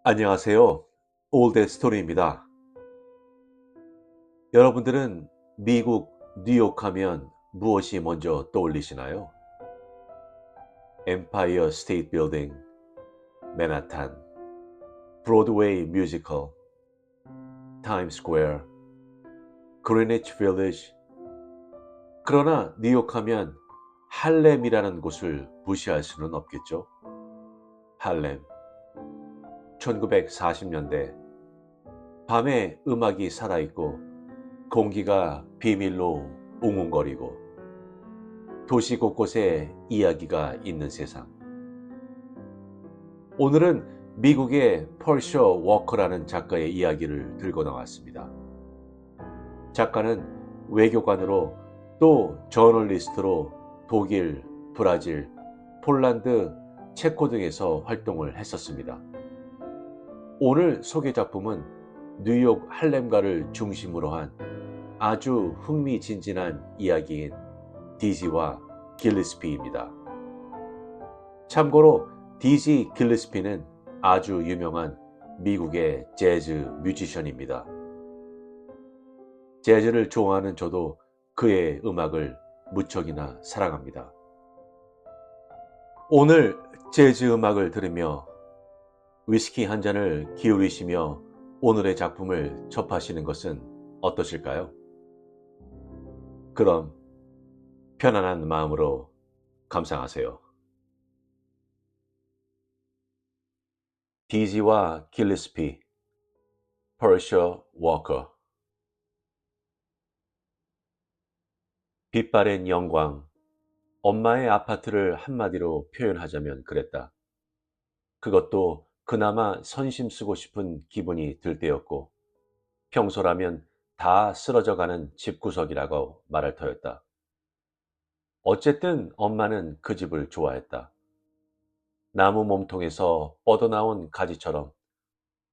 안녕하세요. 올드 스토리입니다. 여러분들은 미국 뉴욕 하면 무엇이 먼저 떠올리시나요? 엠파이어 스테이트 빌딩, 맨하탄, 브로드웨이 뮤지컬, 타임스퀘어, 그리니치 빌리지. 그러나 뉴욕 하면 할렘이라는 곳을 무시할 수는 없겠죠. 할렘, 1940년대 밤에 음악이 살아있고 공기가 비밀로 웅웅거리고 도시 곳곳에 이야기가 있는 세상. 오늘은 미국의 펄셔 워커라는 작가의 이야기를 들고 나왔습니다. 작가는 외교관으로 또 저널리스트로 독일, 브라질, 폴란드, 체코 등에서 활동을 했었습니다. 오늘 소개 작품은 뉴욕 할렘가를 중심으로 한 아주 흥미진진한 이야기인 디지와 길리스피입니다. 참고로 디지 길리스피는 아주 유명한 미국의 재즈 뮤지션입니다. 재즈를 좋아하는 저도 그의 음악을 무척이나 사랑합니다. 오늘 재즈 음악을 들으며 위스키 한 잔을 기울이시며 오늘의 작품을 접하시는 것은 어떠실까요? 그럼 편안한 마음으로 감상하세요. 디지와 길리스피, 퍼셔 워커. 빛바랜 영광, 엄마의 아파트를 한마디로 표현하자면 그랬다. 그것도 그나마 선심 쓰고 싶은 기분이 들 때였고 평소라면 다 쓰러져가는 집구석이라고 말할 터였다. 어쨌든 엄마는 그 집을 좋아했다. 나무 몸통에서 뻗어나온 가지처럼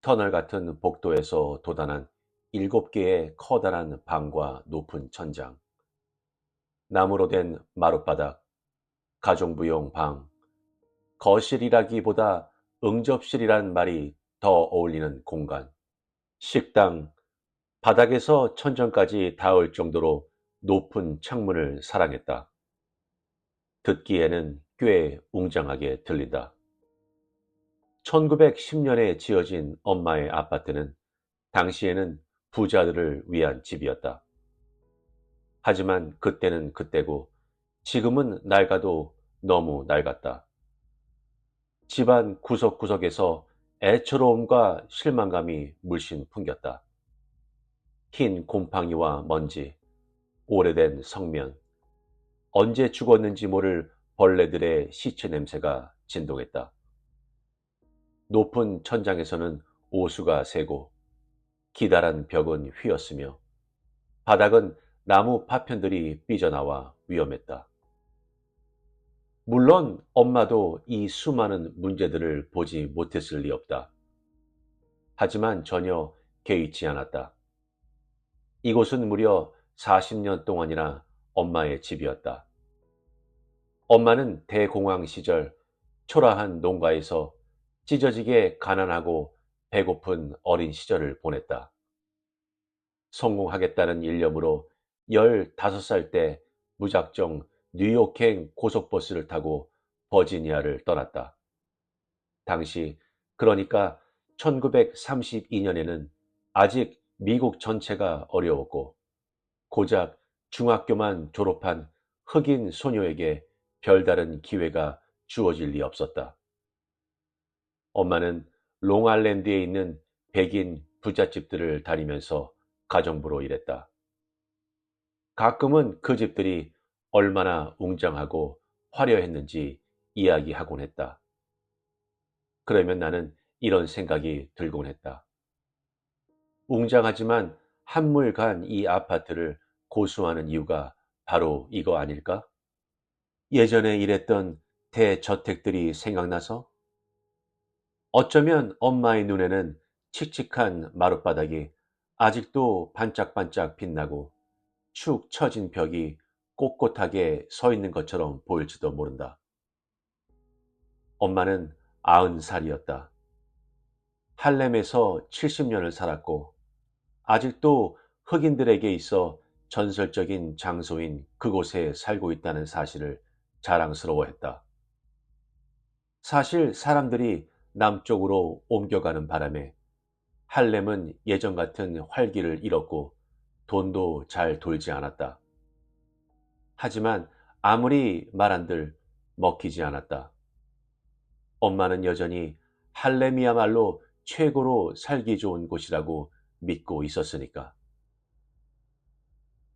터널 같은 복도에서 돋아난 7개의 커다란 방과 높은 천장, 나무로 된 마룻바닥, 가정부용 방, 거실이라기보다 응접실이란 말이 더 어울리는 공간, 식당, 바닥에서 천정까지 닿을 정도로 높은 창문을 사랑했다. 듣기에는 꽤 웅장하게 들린다. 1910년에 지어진 엄마의 아파트는 당시에는 부자들을 위한 집이었다. 하지만 그때는 그때고 지금은 낡아도 너무 낡았다. 집안 구석구석에서 애처로움과 실망감이 물씬 풍겼다. 흰 곰팡이와 먼지, 오래된 성면, 언제 죽었는지 모를 벌레들의 시체 냄새가 진동했다. 높은 천장에서는 오수가 새고 기다란 벽은 휘었으며 바닥은 나무 파편들이 삐져나와 위험했다. 물론 엄마도 이 수많은 문제들을 보지 못했을 리 없다. 하지만 전혀 개의치 않았다. 이곳은 무려 40년 동안이나 엄마의 집이었다. 엄마는 대공황 시절 초라한 농가에서 찢어지게 가난하고 배고픈 어린 시절을 보냈다. 성공하겠다는 일념으로 15살 때 무작정 뉴욕행 고속버스를 타고 버지니아를 떠났다. 당시 그러니까 1932년에는 아직 미국 전체가 어려웠고 고작 중학교만 졸업한 흑인 소녀에게 별다른 기회가 주어질 리 없었다. 엄마는 롱아일랜드에 있는 백인 부잣집들을 다니면서 가정부로 일했다. 가끔은 그 집들이 얼마나 웅장하고 화려했는지 이야기하곤 했다. 그러면 나는 이런 생각이 들곤 했다. 웅장하지만 한물간 이 아파트를 고수하는 이유가 바로 이거 아닐까? 예전에 일했던 대저택들이 생각나서? 어쩌면 엄마의 눈에는 칙칙한 마룻바닥이 아직도 반짝반짝 빛나고 축 처진 벽이 꼿꼿하게 서 있는 것처럼 보일지도 모른다. 엄마는 90살이었다. 할렘에서 70년을 살았고 아직도 흑인들에게 있어 전설적인 장소인 그곳에 살고 있다는 사실을 자랑스러워했다. 사실 사람들이 남쪽으로 옮겨가는 바람에 할렘은 예전 같은 활기를 잃었고 돈도 잘 돌지 않았다. 하지만 아무리 말한들 먹히지 않았다. 엄마는 여전히 할렘이야말로 최고로 살기 좋은 곳이라고 믿고 있었으니까.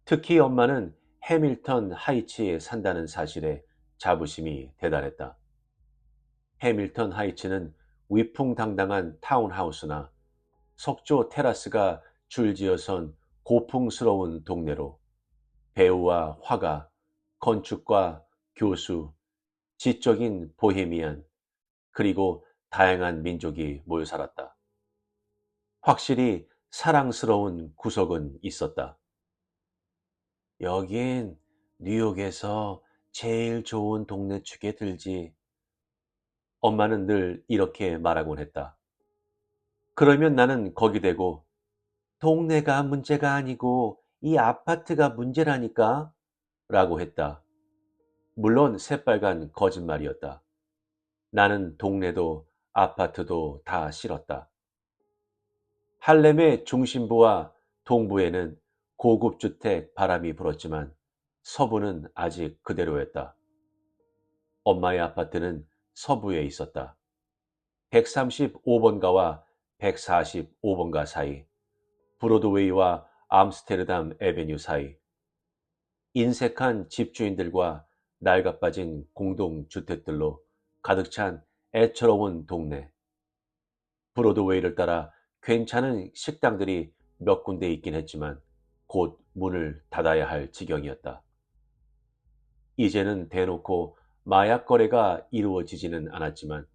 특히 엄마는 해밀턴 하이츠에 산다는 사실에 자부심이 대단했다. 해밀턴 하이츠는 위풍당당한 타운하우스나 석조 테라스가 줄지어선 고풍스러운 동네로 배우와 화가, 건축가, 교수, 지적인 보헤미안, 그리고 다양한 민족이 모여 살았다. 확실히 사랑스러운 구석은 있었다. 여긴 뉴욕에서 제일 좋은 동네 축에 들지. 엄마는 늘 이렇게 말하곤 했다. 그러면 나는 거기 대고 동네가 문제가 아니고 이 아파트가 문제라니까 라고 했다. 물론 새빨간 거짓말이었다. 나는 동네도 아파트도 다 싫었다. 할렘의 중심부와 동부에는 고급 주택 바람이 불었지만 서부는 아직 그대로였다. 엄마의 아파트는 서부에 있었다. 135번가와 145번가 사이, 브로드웨이와 암스테르담 에베뉴 사이, 인색한 집주인들과 낡아빠진 공동주택들로 가득 찬 애처로운 동네. 브로드웨이를 따라 괜찮은 식당들이 몇 군데 있긴 했지만 곧 문을 닫아야 할 지경이었다. 이제는 대놓고 마약 거래가 이루어지지는 않았지만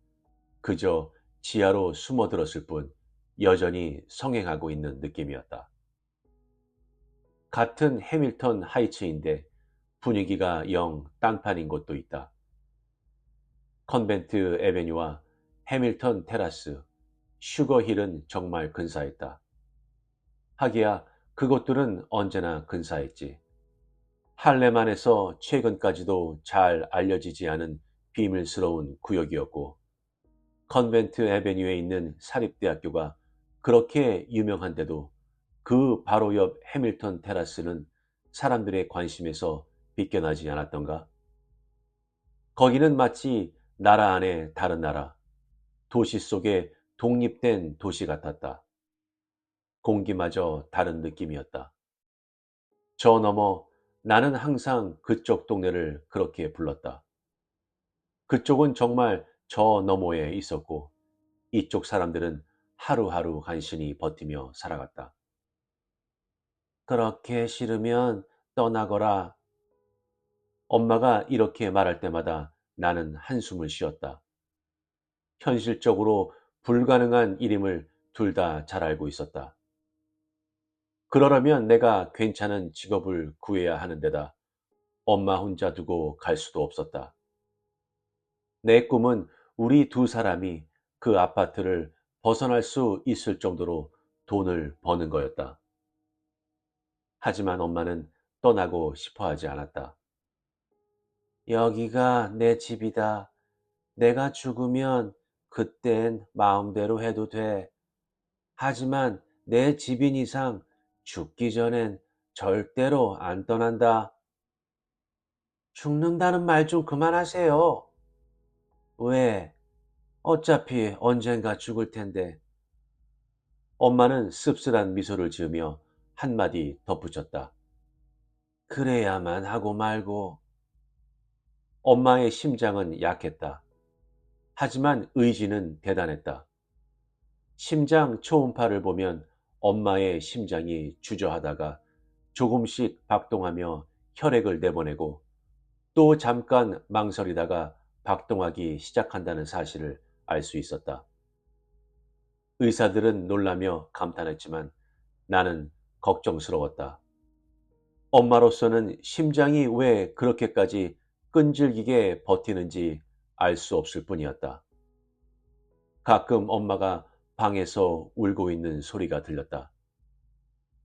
그저 지하로 숨어들었을 뿐 여전히 성행하고 있는 느낌이었다. 같은 해밀턴 하이츠인데 분위기가 영 딴판인 곳도 있다. 컨벤트 에베뉴와 해밀턴 테라스, 슈거힐은 정말 근사했다. 하기야 그것들은 언제나 근사했지. 할렘 안에서 최근까지도 잘 알려지지 않은 비밀스러운 구역이었고 컨벤트 에베뉴에 있는 사립대학교가 그렇게 유명한데도 그 바로 옆 해밀턴 테라스는 사람들의 관심에서 비껴나지 않았던가? 거기는 마치 나라 안에 다른 나라, 도시 속에 독립된 도시 같았다. 공기마저 다른 느낌이었다. 저 너머 나는 항상 그쪽 동네를 그렇게 불렀다. 그쪽은 정말 저 너머에 있었고 이쪽 사람들은 하루하루 간신히 버티며 살아갔다. 그렇게 싫으면 떠나거라. 엄마가 이렇게 말할 때마다 나는 한숨을 쉬었다. 현실적으로 불가능한 일임을 둘 다 잘 알고 있었다. 그러려면 내가 괜찮은 직업을 구해야 하는 데다 엄마 혼자 두고 갈 수도 없었다. 내 꿈은 우리 두 사람이 그 아파트를 벗어날 수 있을 정도로 돈을 버는 거였다. 하지만 엄마는 떠나고 싶어 하지 않았다. 여기가 내 집이다. 내가 죽으면 그땐 마음대로 해도 돼. 하지만 내 집인 이상 죽기 전엔 절대로 안 떠난다. 죽는다는 말 좀 그만하세요. 왜? 어차피 언젠가 죽을 텐데. 엄마는 씁쓸한 미소를 지으며 한마디 덧붙였다. 그래야만 하고 말고. 엄마의 심장은 약했다. 하지만 의지는 대단했다. 심장 초음파를 보면 엄마의 심장이 주저하다가 조금씩 박동하며 혈액을 내보내고 또 잠깐 망설이다가 박동하기 시작한다는 사실을 알 수 있었다. 의사들은 놀라며 감탄했지만 나는 걱정스러웠다. 엄마로서는 심장이 왜 그렇게까지 끈질기게 버티는지 알 수 없을 뿐이었다. 가끔 엄마가 방에서 울고 있는 소리가 들렸다.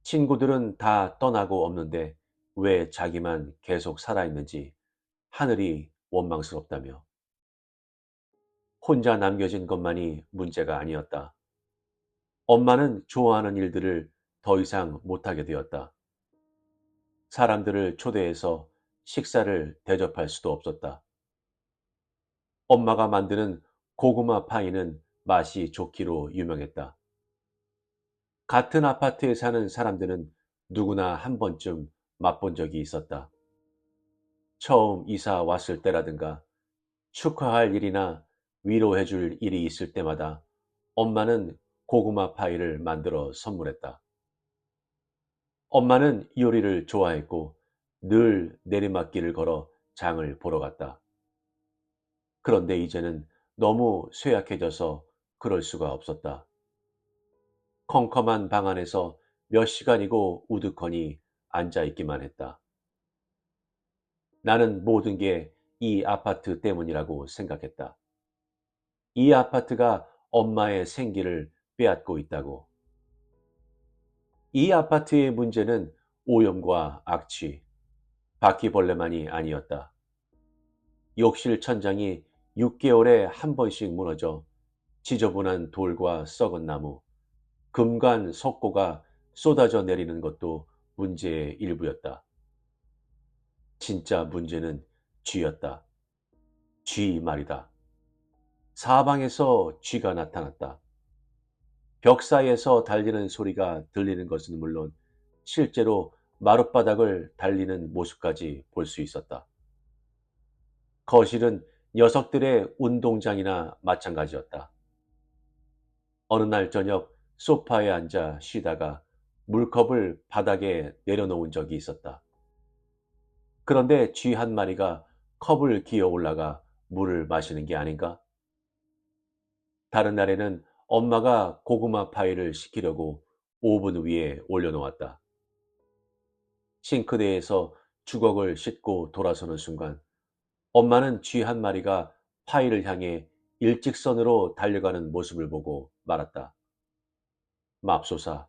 친구들은 다 떠나고 없는데 왜 자기만 계속 살아있는지 하늘이 원망스럽다며. 혼자 남겨진 것만이 문제가 아니었다. 엄마는 좋아하는 일들을 더 이상 못하게 되었다. 사람들을 초대해서 식사를 대접할 수도 없었다. 엄마가 만드는 고구마 파이는 맛이 좋기로 유명했다. 같은 아파트에 사는 사람들은 누구나 한 번쯤 맛본 적이 있었다. 처음 이사 왔을 때라든가 축하할 일이나 위로해 줄 일이 있을 때마다 엄마는 고구마 파이를 만들어 선물했다. 엄마는 요리를 좋아했고 늘 내리막길을 걸어 장을 보러 갔다. 그런데 이제는 너무 쇠약해져서 그럴 수가 없었다. 컴컴한 방 안에서 몇 시간이고 우두커니 앉아 있기만 했다. 나는 모든 게 이 아파트 때문이라고 생각했다. 이 아파트가 엄마의 생기를 빼앗고 있다고. 이 아파트의 문제는 오염과 악취, 바퀴벌레만이 아니었다. 욕실 천장이 6개월에 한 번씩 무너져 지저분한 돌과 썩은 나무, 금간 석고가 쏟아져 내리는 것도 문제의 일부였다. 진짜 문제는 쥐였다. 쥐 말이다. 사방에서 쥐가 나타났다. 벽 사이에서 달리는 소리가 들리는 것은 물론 실제로 마룻바닥을 달리는 모습까지 볼 수 있었다. 거실은 녀석들의 운동장이나 마찬가지였다. 어느 날 저녁 소파에 앉아 쉬다가 물컵을 바닥에 내려놓은 적이 있었다. 그런데 쥐 한 마리가 컵을 기어 올라가 물을 마시는 게 아닌가? 다른 날에는 엄마가 고구마 파이를 시키려고 오븐 위에 올려놓았다. 싱크대에서 주걱을 씻고 돌아서는 순간 엄마는 쥐 한 마리가 파이를 향해 일직선으로 달려가는 모습을 보고 말았다. 맙소사,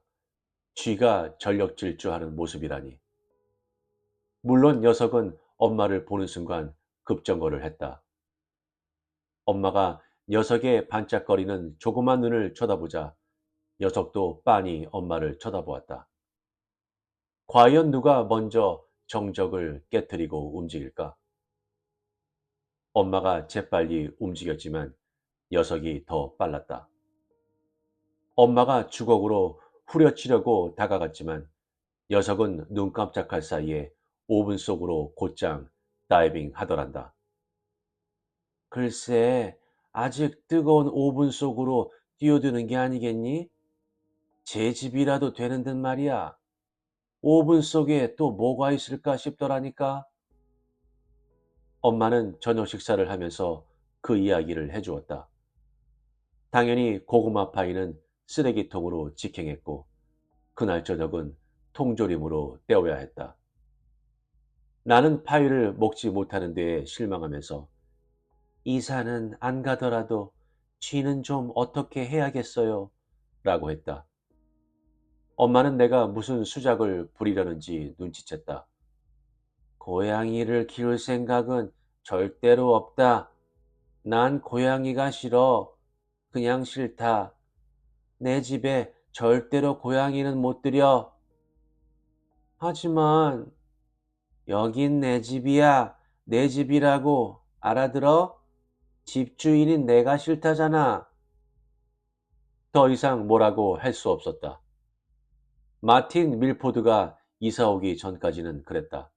쥐가 전력 질주하는 모습이라니. 물론 녀석은 엄마를 보는 순간 급정거를 했다. 엄마가 녀석의 반짝거리는 조그만 눈을 쳐다보자 녀석도 빤히 엄마를 쳐다보았다. 과연 누가 먼저 정적을 깨뜨리고 움직일까? 엄마가 재빨리 움직였지만 녀석이 더 빨랐다. 엄마가 주걱으로 후려치려고 다가갔지만 녀석은 눈 깜짝할 사이에 오븐 속으로 곧장 다이빙 하더란다. 글쎄, 아직 뜨거운 오븐 속으로 뛰어드는 게 아니겠니? 제 집이라도 되는 듯 말이야. 오븐 속에 또 뭐가 있을까 싶더라니까. 엄마는 저녁 식사를 하면서 그 이야기를 해주었다. 당연히 고구마 파이는 쓰레기통으로 직행했고 그날 저녁은 통조림으로 때워야 했다. 나는 파이를 먹지 못하는 데에 실망하면서 이사는 안 가더라도 쥐는 좀 어떻게 해야겠어요? 라고 했다. 엄마는 내가 무슨 수작을 부리려는지 눈치챘다. 고양이를 키울 생각은 절대로 없다. 난 고양이가 싫어. 그냥 싫다. 내 집에 절대로 고양이는 못 들여. 하지만 여긴 내 집이야. 내 집이라고. 알아들어? 집주인인 내가 싫다잖아. 더 이상 뭐라고 할 수 없었다. 마틴 밀포드가 이사 오기 전까지는 그랬다.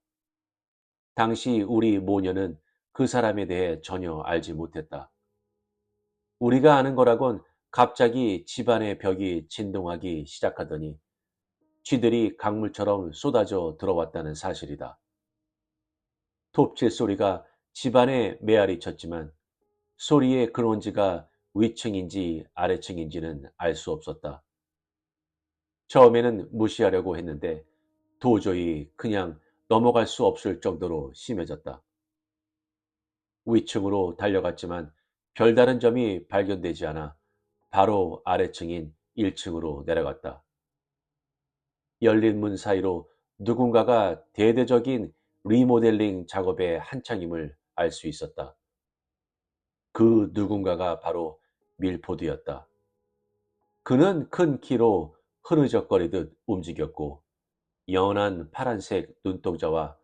당시 우리 모녀는 그 사람에 대해 전혀 알지 못했다. 우리가 아는 거라곤 갑자기 집안의 벽이 진동하기 시작하더니 쥐들이 강물처럼 쏟아져 들어왔다는 사실이다. 톱칠 소리가 집안에 메아리 쳤지만 소리의 근원지가 위층인지 아래층인지는 알 수 없었다. 처음에는 무시하려고 했는데 도저히 그냥 넘어갈 수 없을 정도로 심해졌다. 위층으로 달려갔지만 별다른 점이 발견되지 않아 바로 아래층인 1층으로 내려갔다. 열린 문 사이로 누군가가 대대적인 리모델링 작업에 한창임을 알 수 있었다. 그 누군가가 바로 밀포드였다. 그는 큰 키로 흐느적거리듯 움직였고 연한 파란색 눈동자와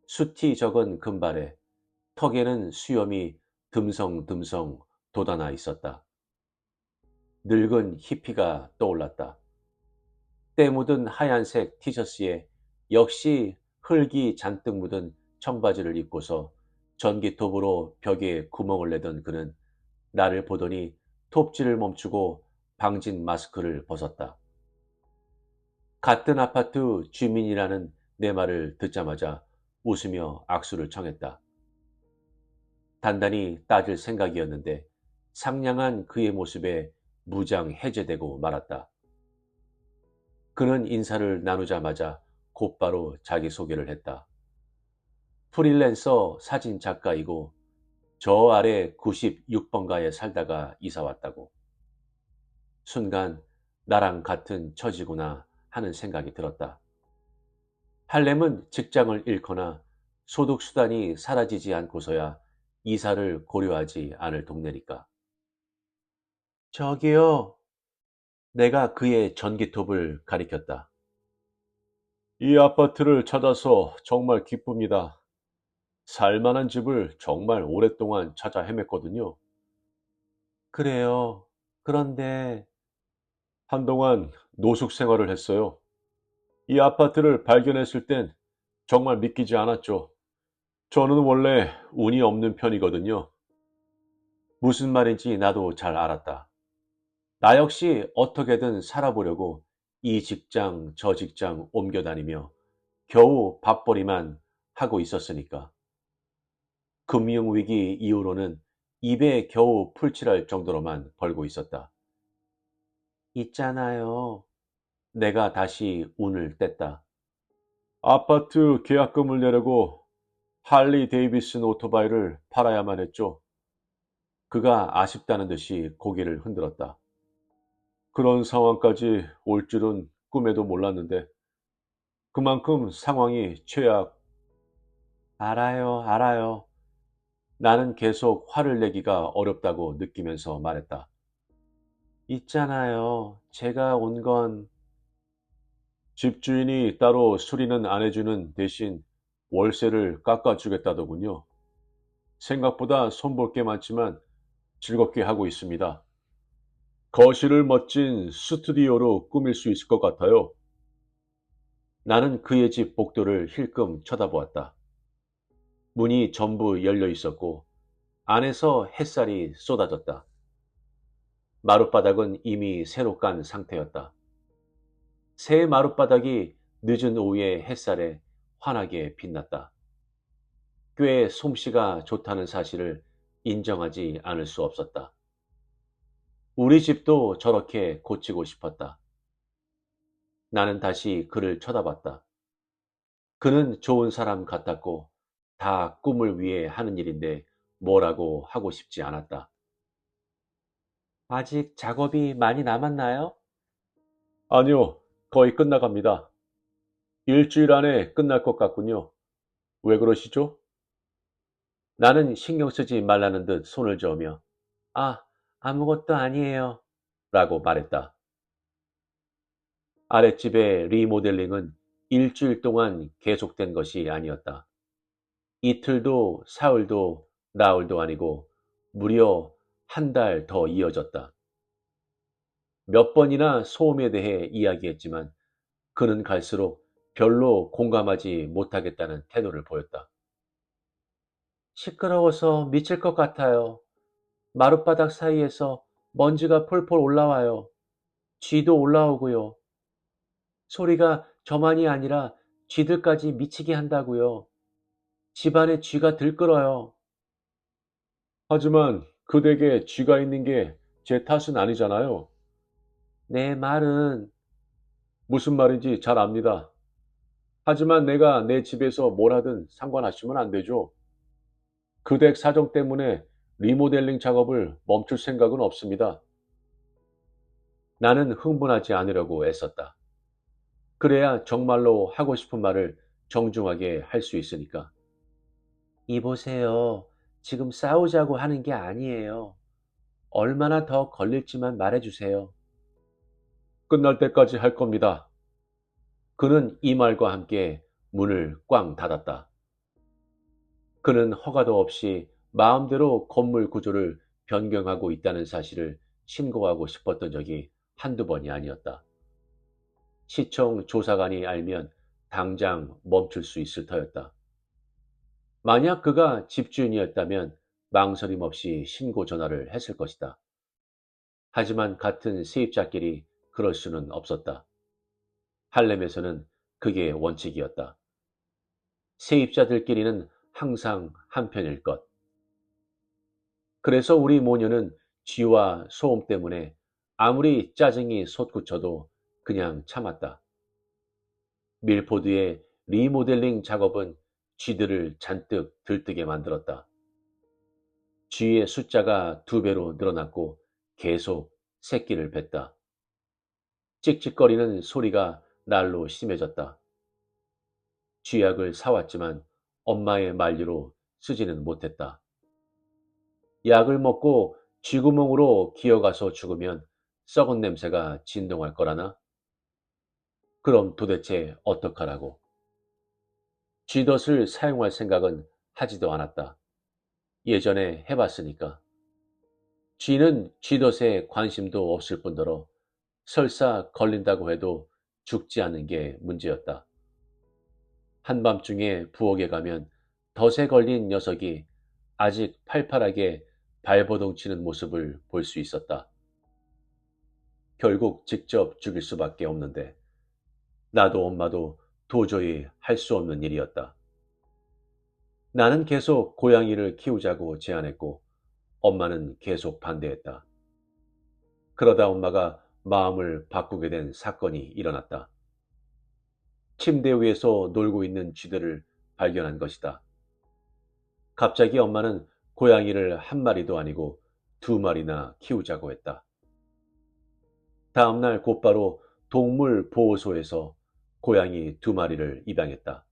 숱이 적은 금발에 턱에는 수염이 듬성듬성 돋아나 있었다. 늙은 히피가 떠올랐다. 때 묻은 하얀색 티셔츠에 역시 흙이 잔뜩 묻은 청바지를 입고서 전기톱으로 벽에 구멍을 내던 그는 나를 보더니 톱질을 멈추고 방진 마스크를 벗었다. 같은 아파트 주민이라는 내 말을 듣자마자 웃으며 악수를 청했다. 단단히 따질 생각이었는데 상냥한 그의 모습에 무장 해제되고 말았다. 그는 인사를 나누자마자 곧바로 자기소개를 했다. 프리랜서 사진 작가이고 저 아래 96번가에 살다가 이사 왔다고. 순간 나랑 같은 처지구나 하는 생각이 들었다. 할렘은 직장을 잃거나 소득수단이 사라지지 않고서야 이사를 고려하지 않을 동네니까. 저기요. 내가 그의 전기톱을 가리켰다. 이 아파트를 찾아서 정말 기쁩니다. 살만한 집을 정말 오랫동안 찾아 헤맸거든요. 그래요. 그런데 한동안 노숙 생활을 했어요. 이 아파트를 발견했을 땐 정말 믿기지 않았죠. 저는 원래 운이 없는 편이거든요. 무슨 말인지 나도 잘 알았다. 나 역시 어떻게든 살아보려고 이 직장 저 직장 옮겨 다니며 겨우 밥벌이만 하고 있었으니까. 금융위기 이후로는 입에 겨우 풀칠할 정도로만 벌고 있었다. 있잖아요. 내가 다시 운을 뗐다. 아파트 계약금을 내려고 할리 데이비슨 오토바이를 팔아야만 했죠. 그가 아쉽다는 듯이 고개를 흔들었다. 그런 상황까지 올 줄은 꿈에도 몰랐는데 그만큼 상황이 최악. 알아요, 알아요. 나는 계속 화를 내기가 어렵다고 느끼면서 말했다. 있잖아요. 제가 온 건 집주인이 따로 수리는 안 해주는 대신 월세를 깎아주겠다더군요. 생각보다 손볼 게 많지만 즐겁게 하고 있습니다. 거실을 멋진 스튜디오로 꾸밀 수 있을 것 같아요. 나는 그의 집 복도를 힐끔 쳐다보았다. 문이 전부 열려 있었고 안에서 햇살이 쏟아졌다. 마룻바닥은 이미 새로 깐 상태였다. 새 마룻바닥이 늦은 오후의 햇살에 환하게 빛났다. 꽤 솜씨가 좋다는 사실을 인정하지 않을 수 없었다. 우리 집도 저렇게 고치고 싶었다. 나는 다시 그를 쳐다봤다. 그는 좋은 사람 같았고 다 꿈을 위해 하는 일인데 뭐라고 하고 싶지 않았다. 아직 작업이 많이 남았나요? 아니요, 거의 끝나갑니다. 일주일 안에 끝날 것 같군요. 왜 그러시죠? 나는 신경 쓰지 말라는 듯 손을 저으며 아, 아무것도 아니에요. 라고 말했다. 아랫집의 리모델링은 일주일 동안 계속된 것이 아니었다. 이틀도 사흘도 나흘도 아니고 무려 한 달 더 이어졌다. 몇 번이나 소음에 대해 이야기했지만 그는 갈수록 별로 공감하지 못하겠다는 태도를 보였다. 시끄러워서 미칠 것 같아요. 마룻바닥 사이에서 먼지가 폴폴 올라와요. 쥐도 올라오고요. 소리가 저만이 아니라 쥐들까지 미치게 한다고요. 집안에 쥐가 들끓어요. 하지만 그 댁에 쥐가 있는 게 제 탓은 아니잖아요. 내 말은 무슨 말인지 잘 압니다. 하지만 내가 내 집에서 뭘 하든 상관하시면 안 되죠. 그 댁 사정 때문에 리모델링 작업을 멈출 생각은 없습니다. 나는 흥분하지 않으려고 애썼다. 그래야 정말로 하고 싶은 말을 정중하게 할 수 있으니까. 이보세요. 지금 싸우자고 하는 게 아니에요. 얼마나 더 걸릴지만 말해주세요. 끝날 때까지 할 겁니다. 그는 이 말과 함께 문을 꽝 닫았다. 그는 허가도 없이 마음대로 건물 구조를 변경하고 있다는 사실을 신고하고 싶었던 적이 한두 번이 아니었다. 시청 조사관이 알면 당장 멈출 수 있을 터였다. 만약 그가 집주인이었다면 망설임 없이 신고 전화를 했을 것이다. 하지만 같은 세입자끼리 그럴 수는 없었다. 할렘에서는 그게 원칙이었다. 세입자들끼리는 항상 한편일 것. 그래서 우리 모녀는 쥐와 소음 때문에 아무리 짜증이 솟구쳐도 그냥 참았다. 밀포드의 리모델링 작업은 쥐들을 잔뜩 들뜨게 만들었다. 쥐의 숫자가 2배로 늘어났고 계속 새끼를 뱄다. 찍찍거리는 소리가 날로 심해졌다. 쥐약을 사왔지만 엄마의 만류로 쓰지는 못했다. 약을 먹고 쥐구멍으로 기어가서 죽으면 썩은 냄새가 진동할 거라나? 그럼 도대체 어떡하라고? 쥐덫을 사용할 생각은 하지도 않았다. 예전에 해봤으니까. 쥐는 쥐덫에 관심도 없을 뿐더러 설사 걸린다고 해도 죽지 않는 게 문제였다. 한밤중에 부엌에 가면 덫에 걸린 녀석이 아직 팔팔하게 발버둥 치는 모습을 볼 수 있었다. 결국 직접 죽일 수밖에 없는데 나도 엄마도 도저히 할 수 없는 일이었다. 나는 계속 고양이를 키우자고 제안했고 엄마는 계속 반대했다. 그러다 엄마가 마음을 바꾸게 된 사건이 일어났다. 침대 위에서 놀고 있는 쥐들을 발견한 것이다. 갑자기 엄마는 고양이를 한 마리도 아니고 2마리나 키우자고 했다. 다음날 곧바로 동물보호소에서 고양이 2마리를 입양했다.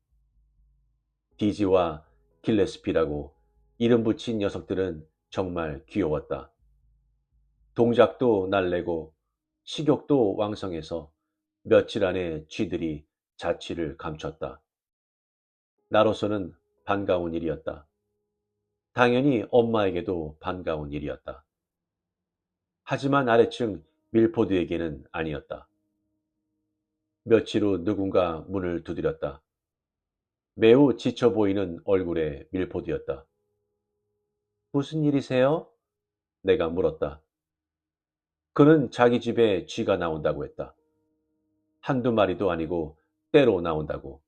디지와 길레스피라고 이름 붙인 녀석들은 정말 귀여웠다. 동작도 날래고 식욕도 왕성해서 며칠 안에 쥐들이 자취를 감췄다. 나로서는 반가운 일이었다. 당연히 엄마에게도 반가운 일이었다. 하지만 아래층 밀포드에게는 아니었다. 며칠 후 누군가 문을 두드렸다. 매우 지쳐 보이는 얼굴의 밀포드였다. 무슨 일이세요? 내가 물었다. 그는 자기 집에 쥐가 나온다고 했다. 한두 마리도 아니고 때로 나온다고.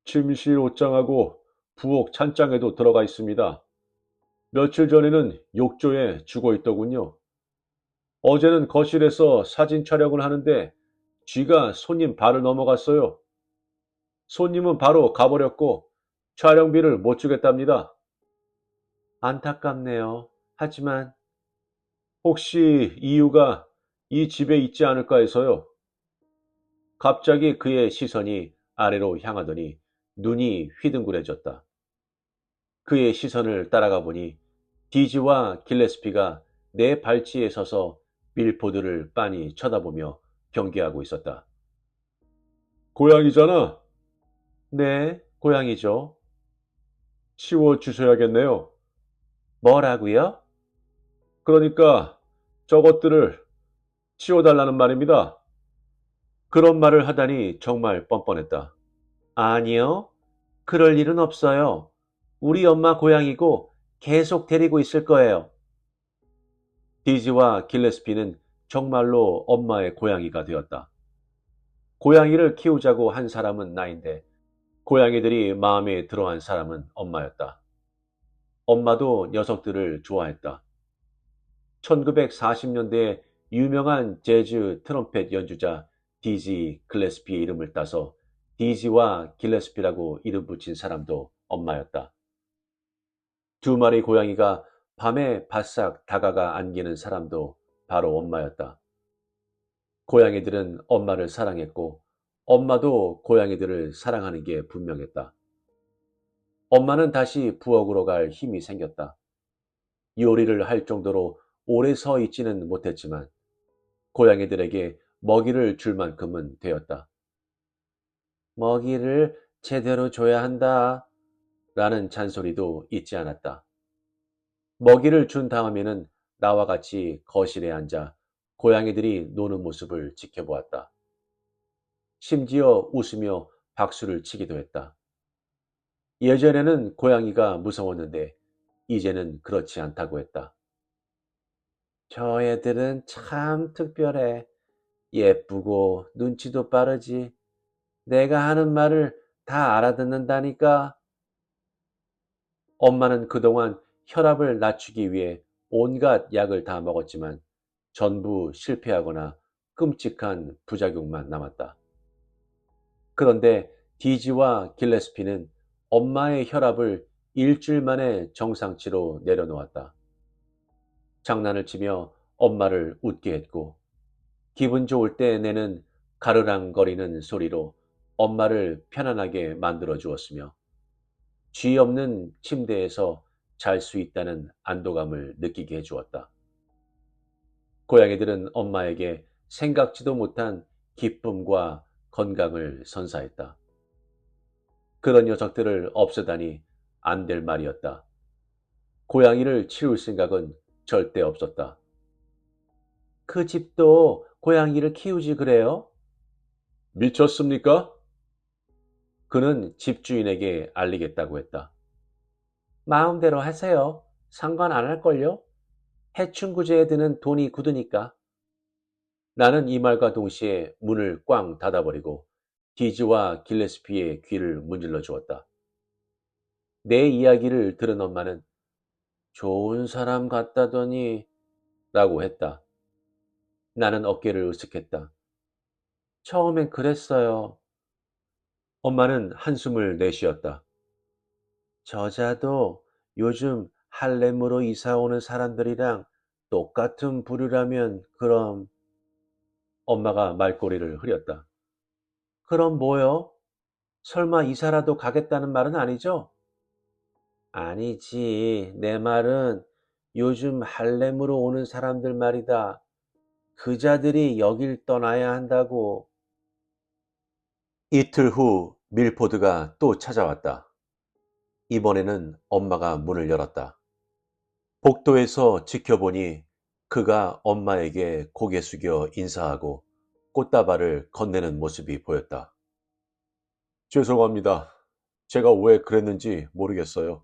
침실 옷장하고 부엌 찬장에도 들어가 있습니다. 며칠 전에는 욕조에 죽어 있더군요. 어제는 거실에서 사진 촬영을 하는데 쥐가 손님 발을 넘어갔어요. 손님은 바로 가버렸고 촬영비를 못 주겠답니다. 안타깝네요. 하지만 혹시 이유가 이 집에 있지 않을까 해서요. 갑자기 그의 시선이 아래로 향하더니 눈이 휘둥그레졌다. 그의 시선을 따라가 보니 디지와 길레스피가 내 발치에 서서 밀포드를 빤히 쳐다보며 경계하고 있었다. 고양이잖아. 네, 고양이죠. 치워 주셔야겠네요. 뭐라고요? 그러니까 저것들을 치워달라는 말입니다. 그런 말을 하다니 정말 뻔뻔했다. 아니요. 그럴 일은 없어요. 우리 엄마 고양이고 계속 데리고 있을 거예요. 디지와 길레스피는 정말로 엄마의 고양이가 되었다. 고양이를 키우자고 한 사람은 나인데 고양이들이 마음에 들어한 사람은 엄마였다. 엄마도 녀석들을 좋아했다. 1940년대에 유명한 재즈 트럼펫 연주자 디지 글래스피의 이름을 따서 디지와 길레스피라고 이름 붙인 사람도 엄마였다. 2마리 고양이가 밤에 바싹 다가가 안기는 사람도 바로 엄마였다. 고양이들은 엄마를 사랑했고 엄마도 고양이들을 사랑하는 게 분명했다. 엄마는 다시 부엌으로 갈 힘이 생겼다. 요리를 할 정도로 오래 서 있지는 못했지만 고양이들에게 먹이를 줄 만큼은 되었다. 먹이를 제대로 줘야 한다. 라는 잔소리도 잊지 않았다. 먹이를 준 다음에는 나와 같이 거실에 앉아 고양이들이 노는 모습을 지켜보았다. 심지어 웃으며 박수를 치기도 했다. 예전에는 고양이가 무서웠는데 이제는 그렇지 않다고 했다. 저 애들은 참 특별해. 예쁘고 눈치도 빠르지. 내가 하는 말을 다 알아듣는다니까. 엄마는 그동안 혈압을 낮추기 위해 온갖 약을 다 먹었지만 전부 실패하거나 끔찍한 부작용만 남았다. 그런데 디지와 길레스피는 엄마의 혈압을 일주일 만에 정상치로 내려놓았다. 장난을 치며 엄마를 웃게 했고 기분 좋을 때 내는 가르랑거리는 소리로 엄마를 편안하게 만들어 주었으며 쥐 없는 침대에서 잘 수 있다는 안도감을 느끼게 해주었다. 고양이들은 엄마에게 생각지도 못한 기쁨과 건강을 선사했다. 그런 녀석들을 없애다니 안 될 말이었다. 고양이를 치울 생각은 절대 없었다. 그 집도 고양이를 키우지 그래요? 미쳤습니까? 그는 집주인에게 알리겠다고 했다. 마음대로 하세요. 상관 안 할걸요? 해충구제에 드는 돈이 굳으니까. 나는 이 말과 동시에 문을 꽝 닫아버리고 디즈와 길레스피의 귀를 문질러 주었다. 내 이야기를 들은 엄마는 좋은 사람 같다더니 라고 했다. 나는 어깨를 으쓱했다. 처음엔 그랬어요. 엄마는 한숨을 내쉬었다. 저자도 요즘 할렘으로 이사 오는 사람들이랑 똑같은 부류라면 그럼 엄마가 말꼬리를 흐렸다. 그럼 뭐요? 설마 이사라도 가겠다는 말은 아니죠? 아니지. 내 말은 요즘 할렘으로 오는 사람들 말이다. 그자들이 여길 떠나야 한다고. 이틀 후 밀포드가 또 찾아왔다. 이번에는 엄마가 문을 열었다. 복도에서 지켜보니 그가 엄마에게 고개 숙여 인사하고 꽃다발을 건네는 모습이 보였다. 죄송합니다. 제가 왜 그랬는지 모르겠어요.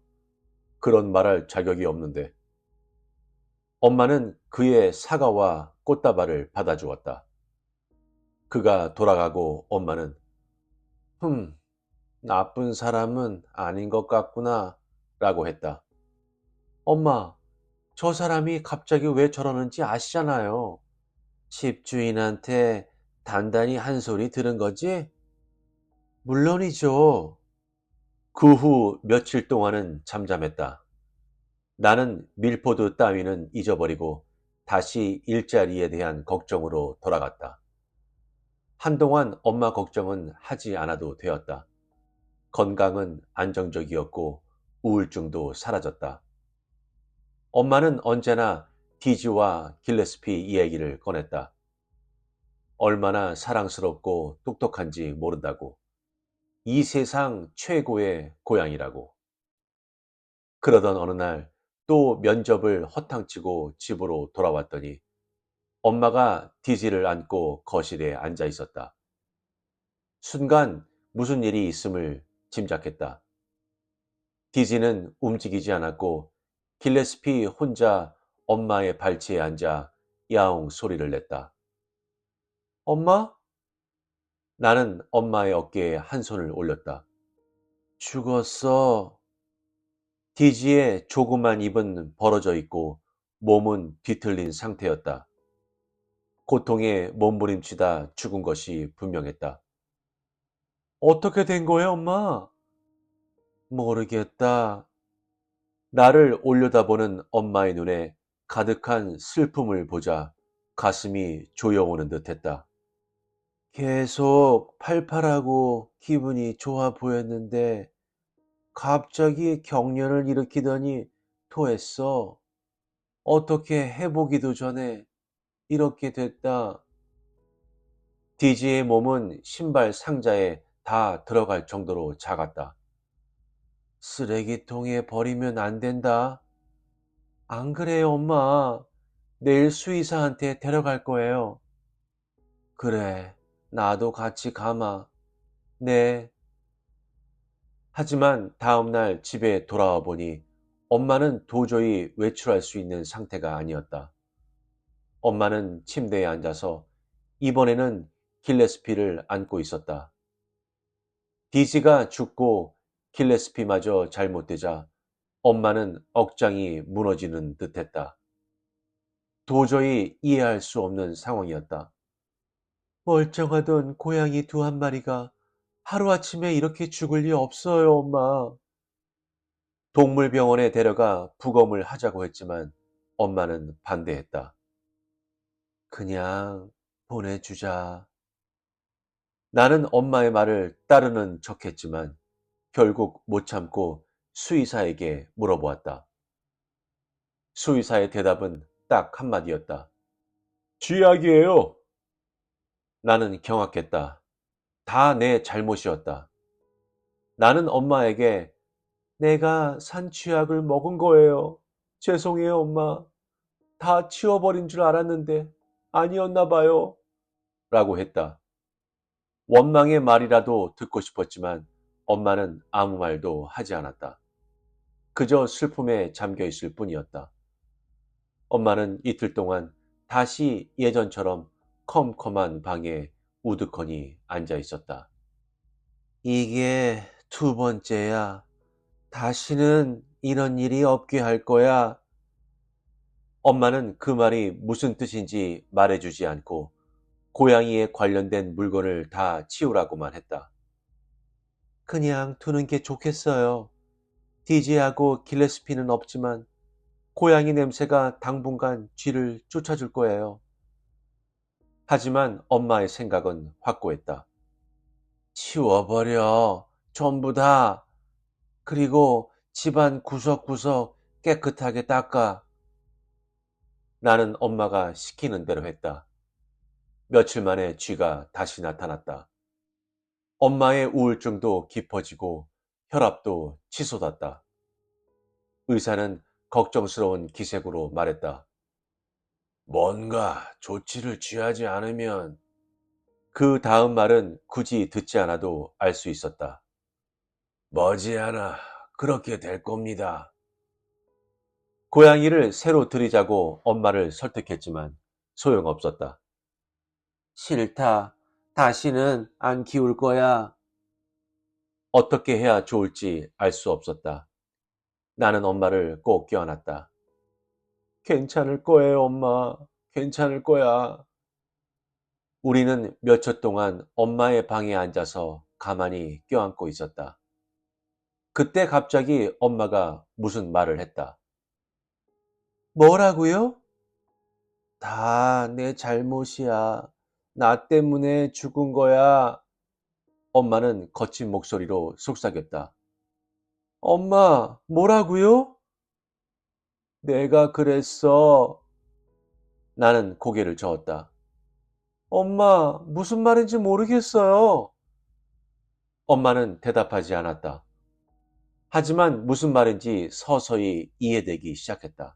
그런 말할 자격이 없는데. 엄마는 그의 사과와 꽃다발을 받아주었다. 그가 돌아가고 엄마는 나쁜 사람은 아닌 것 같구나 라고 했다. 엄마, 저 사람이 갑자기 왜 저러는지 아시잖아요. 집주인한테 단단히 한 소리 들은 거지? 물론이죠. 그 후 며칠 동안은 잠잠했다. 나는 밀포드 따위는 잊어버리고 다시 일자리에 대한 걱정으로 돌아갔다. 한동안 엄마 걱정은 하지 않아도 되었다. 건강은 안정적이었고 우울증도 사라졌다. 엄마는 언제나 디지와 길레스피 이야기를 꺼냈다. 얼마나 사랑스럽고 똑똑한지 모른다고. 이 세상 최고의 고양이라고. 그러던 어느 날 또 면접을 허탕치고 집으로 돌아왔더니 엄마가 디지를 안고 거실에 앉아 있었다. 순간 무슨 일이 있음을 짐작했다. 디지는 움직이지 않았고 길레스피 혼자 엄마의 발치에 앉아 야옹 소리를 냈다. 엄마? 나는 엄마의 어깨에 한 손을 올렸다. 죽었어. 디지의 조그만 입은 벌어져 있고 몸은 뒤틀린 상태였다. 고통에 몸부림치다 죽은 것이 분명했다. 어떻게 된 거야, 엄마? 모르겠다. 나를 올려다보는 엄마의 눈에 가득한 슬픔을 보자 가슴이 조여오는 듯했다. 계속 팔팔하고 기분이 좋아 보였는데 갑자기 경련을 일으키더니 토했어. 어떻게 해보기도 전에 이렇게 됐다. 디지의 몸은 신발 상자에 다 들어갈 정도로 작았다. 쓰레기통에 버리면 안 된다. 안 그래요, 엄마. 내일 수의사한테 데려갈 거예요. 그래, 나도 같이 가마. 네. 하지만 다음날 집에 돌아와 보니 엄마는 도저히 외출할 수 있는 상태가 아니었다. 엄마는 침대에 앉아서 이번에는 길레스피를 안고 있었다. 디지가 죽고 길레스피마저 잘못되자 엄마는 억장이 무너지는 듯했다. 도저히 이해할 수 없는 상황이었다. 멀쩡하던 고양이 두 한 마리가 하루아침에 이렇게 죽을 리 없어요, 엄마. 동물병원에 데려가 부검을 하자고 했지만 엄마는 반대했다. 그냥 보내주자. 나는 엄마의 말을 따르는 척했지만 결국 못 참고 수의사에게 물어보았다. 수의사의 대답은 딱 한마디였다. 쥐약이에요. 나는 경악했다. 다 내 잘못이었다. 나는 엄마에게 내가 산취약을 먹은 거예요. 죄송해요, 엄마. 다 치워버린 줄 알았는데 아니었나 봐요. 라고 했다. 원망의 말이라도 듣고 싶었지만 엄마는 아무 말도 하지 않았다. 그저 슬픔에 잠겨 있을 뿐이었다. 엄마는 이틀 동안 다시 예전처럼 컴컴한 방에 우두커니 앉아 있었다. 이게 두 번째야. 다시는 이런 일이 없게 할 거야. 엄마는 그 말이 무슨 뜻인지 말해주지 않고 고양이에 관련된 물건을 다 치우라고만 했다. 그냥 두는 게 좋겠어요. 디지하고 길레스피는 없지만 고양이 냄새가 당분간 쥐를 쫓아줄 거예요. 하지만 엄마의 생각은 확고했다. 치워버려. 전부 다. 그리고 집안 구석구석 깨끗하게 닦아. 나는 엄마가 시키는 대로 했다. 며칠 만에 쥐가 다시 나타났다. 엄마의 우울증도 깊어지고 혈압도 치솟았다. 의사는 걱정스러운 기색으로 말했다. 뭔가 조치를 취하지 않으면 그 다음 말은 굳이 듣지 않아도 알 수 있었다. 머지않아 그렇게 될 겁니다. 고양이를 새로 들이자고 엄마를 설득했지만 소용없었다. 싫다. 다시는 안 키울 거야. 어떻게 해야 좋을지 알 수 없었다. 나는 엄마를 꼭 껴안았다. 괜찮을 거예요, 엄마. 괜찮을 거야. 우리는 몇 초 동안 엄마의 방에 앉아서 가만히 껴안고 있었다. 그때 갑자기 엄마가 무슨 말을 했다. 뭐라고요? 다 내 잘못이야. 나 때문에 죽은 거야. 엄마는 거친 목소리로 속삭였다. 엄마, 뭐라고요? 내가 그랬어. 나는 고개를 저었다. 엄마, 무슨 말인지 모르겠어요. 엄마는 대답하지 않았다. 하지만 무슨 말인지 서서히 이해되기 시작했다.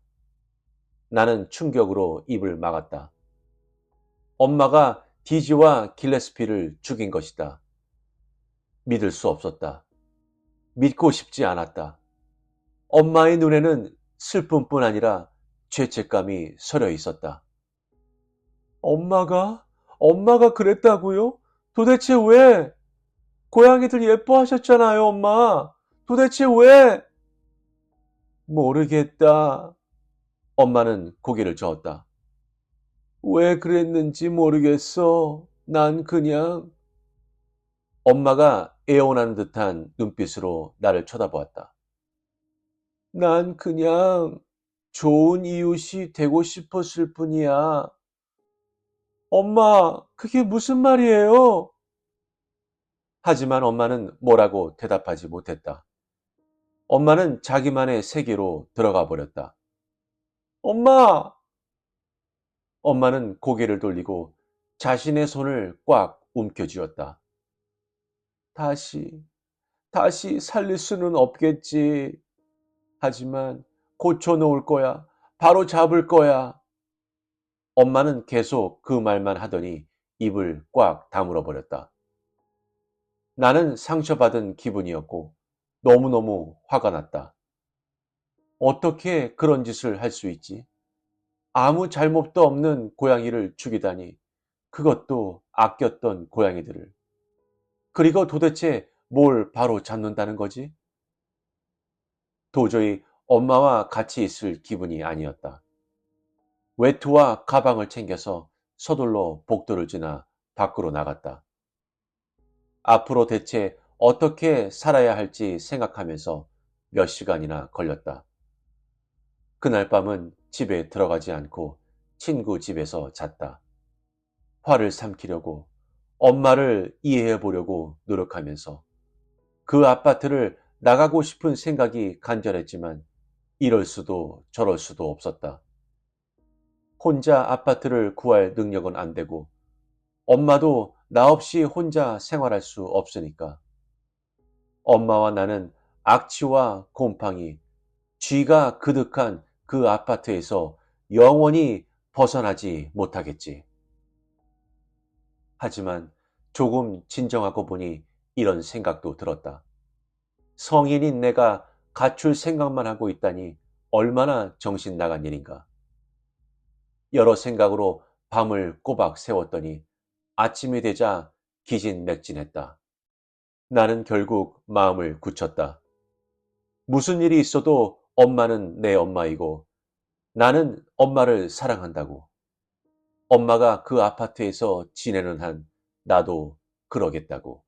나는 충격으로 입을 막았다. 엄마가 디지와 길레스피를 죽인 것이다. 믿을 수 없었다. 믿고 싶지 않았다. 엄마의 눈에는 슬픔뿐 아니라 죄책감이 서려 있었다. 엄마가? 엄마가 그랬다고요? 도대체 왜? 고양이들 예뻐하셨잖아요, 엄마. 도대체 왜? 모르겠다. 엄마는 고개를 저었다. 왜 그랬는지 모르겠어. 난 그냥... 엄마가 애원하는 듯한 눈빛으로 나를 쳐다보았다. 난 그냥 좋은 이웃이 되고 싶었을 뿐이야. 엄마, 그게 무슨 말이에요? 하지만 엄마는 뭐라고 대답하지 못했다. 엄마는 자기만의 세계로 들어가 버렸다. 엄마! 엄마는 고개를 돌리고 자신의 손을 꽉 움켜쥐었다. 다시, 다시 살릴 수는 없겠지. 하지만 고쳐놓을 거야. 바로 잡을 거야. 엄마는 계속 그 말만 하더니 입을 꽉 다물어 버렸다. 나는 상처받은 기분이었고 너무너무 화가 났다. 어떻게 그런 짓을 할 수 있지? 아무 잘못도 없는 고양이를 죽이다니. 그것도 아꼈던 고양이들을. 그리고 도대체 뭘 바로 잡는다는 거지? 도저히 엄마와 같이 있을 기분이 아니었다. 외투와 가방을 챙겨서 서둘러 복도를 지나 밖으로 나갔다. 앞으로 대체 어떻게 살아야 할지 생각하면서 몇 시간이나 걸렸다. 그날 밤은 집에 들어가지 않고 친구 집에서 잤다. 화를 삼키려고 엄마를 이해해 보려고 노력하면서 그 아파트를 나가고 싶은 생각이 간절했지만 이럴 수도 저럴 수도 없었다. 혼자 아파트를 구할 능력은 안 되고 엄마도 나 없이 혼자 생활할 수 없으니까 엄마와 나는 악취와 곰팡이, 쥐가 그득한 그 아파트에서 영원히 벗어나지 못하겠지. 하지만 조금 진정하고 보니 이런 생각도 들었다. 성인인 내가 가출 생각만 하고 있다니 얼마나 정신 나간 일인가. 여러 생각으로 밤을 꼬박 새웠더니 아침이 되자 기진맥진했다. 나는 결국 마음을 굳혔다. 무슨 일이 있어도 엄마는 내 엄마이고 나는 엄마를 사랑한다고. 엄마가 그 아파트에서 지내는 한 나도 그러겠다고.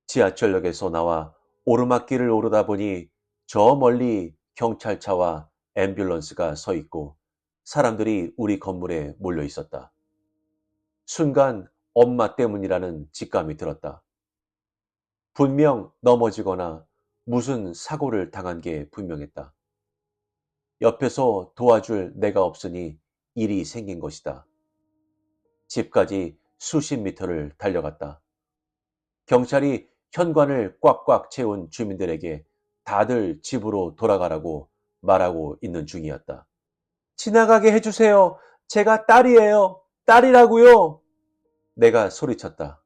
지하철역에서 나와 오르막길을 오르다 보니 저 멀리 경찰차와 앰뷸런스가 서 있고 사람들이 우리 건물에 몰려 있었다. 순간 엄마 때문이라는 직감이 들었다. 분명 넘어지거나 무슨 사고를 당한 게 분명했다. 옆에서 도와줄 내가 없으니 일이 생긴 것이다. 집까지 수십 미터를 달려갔다. 경찰이 현관을 꽉꽉 채운 주민들에게 다들 집으로 돌아가라고 말하고 있는 중이었다. 지나가게 해주세요. 제가 딸이에요. 딸이라고요. 내가 소리쳤다.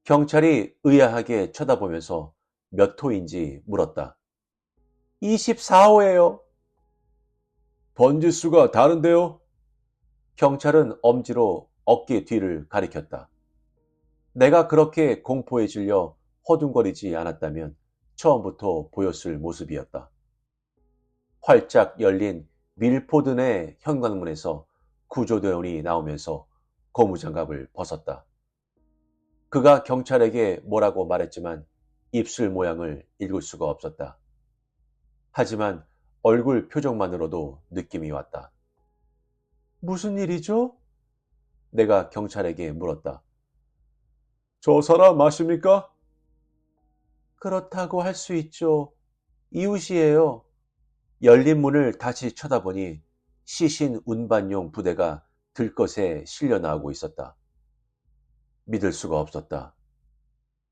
경찰이 의아하게 쳐다보면서 몇 호인지 물었다. 24호예요. 번지수가 다른데요? 경찰은 엄지로 어깨 뒤를 가리켰다. 내가 그렇게 공포에 질려 허둥거리지 않았다면 처음부터 보였을 모습이었다. 활짝 열린 밀포드 내 현관문에서 구조대원이 나오면서 고무장갑을 벗었다. 그가 경찰에게 뭐라고 말했지만 입술 모양을 읽을 수가 없었다. 하지만 얼굴 표정만으로도 느낌이 왔다. 무슨 일이죠? 내가 경찰에게 물었다. 저 사람 아십니까? 그렇다고 할 수 있죠. 이웃이에요. 열린 문을 다시 쳐다보니 시신 운반용 부대가 들것에 실려 나오고 있었다. 믿을 수가 없었다.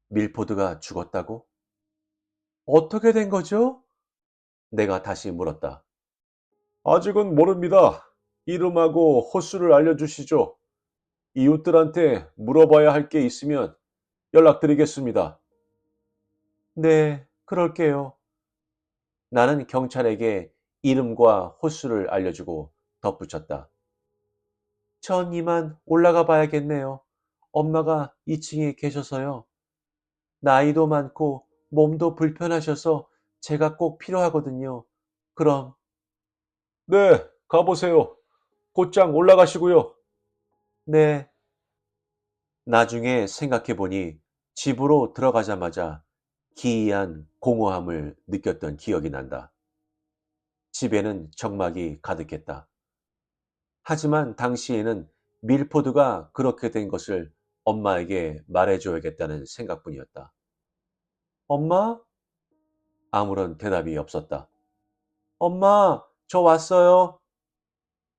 밀포드가 죽었다고? 어떻게 된 거죠? 내가 다시 물었다. 아직은 모릅니다. 이름하고 호수를 알려주시죠. 이웃들한테 물어봐야 할 게 있으면 연락드리겠습니다. 네, 그럴게요. 나는 경찰에게 이름과 호수를 알려주고 덧붙였다. 전 이만 올라가 봐야겠네요. 엄마가 2층에 계셔서요. 나이도 많고 몸도 불편하셔서 제가 꼭 필요하거든요. 그럼. 네, 가보세요. 곧장 올라가시고요. 네. 나중에 생각해보니 집으로 들어가자마자 기이한 공허함을 느꼈던 기억이 난다. 집에는 적막이 가득했다. 하지만 당시에는 밀포드가 그렇게 된 것을 엄마에게 말해줘야겠다는 생각뿐이었다. 엄마? 아무런 대답이 없었다. 엄마, 저 왔어요.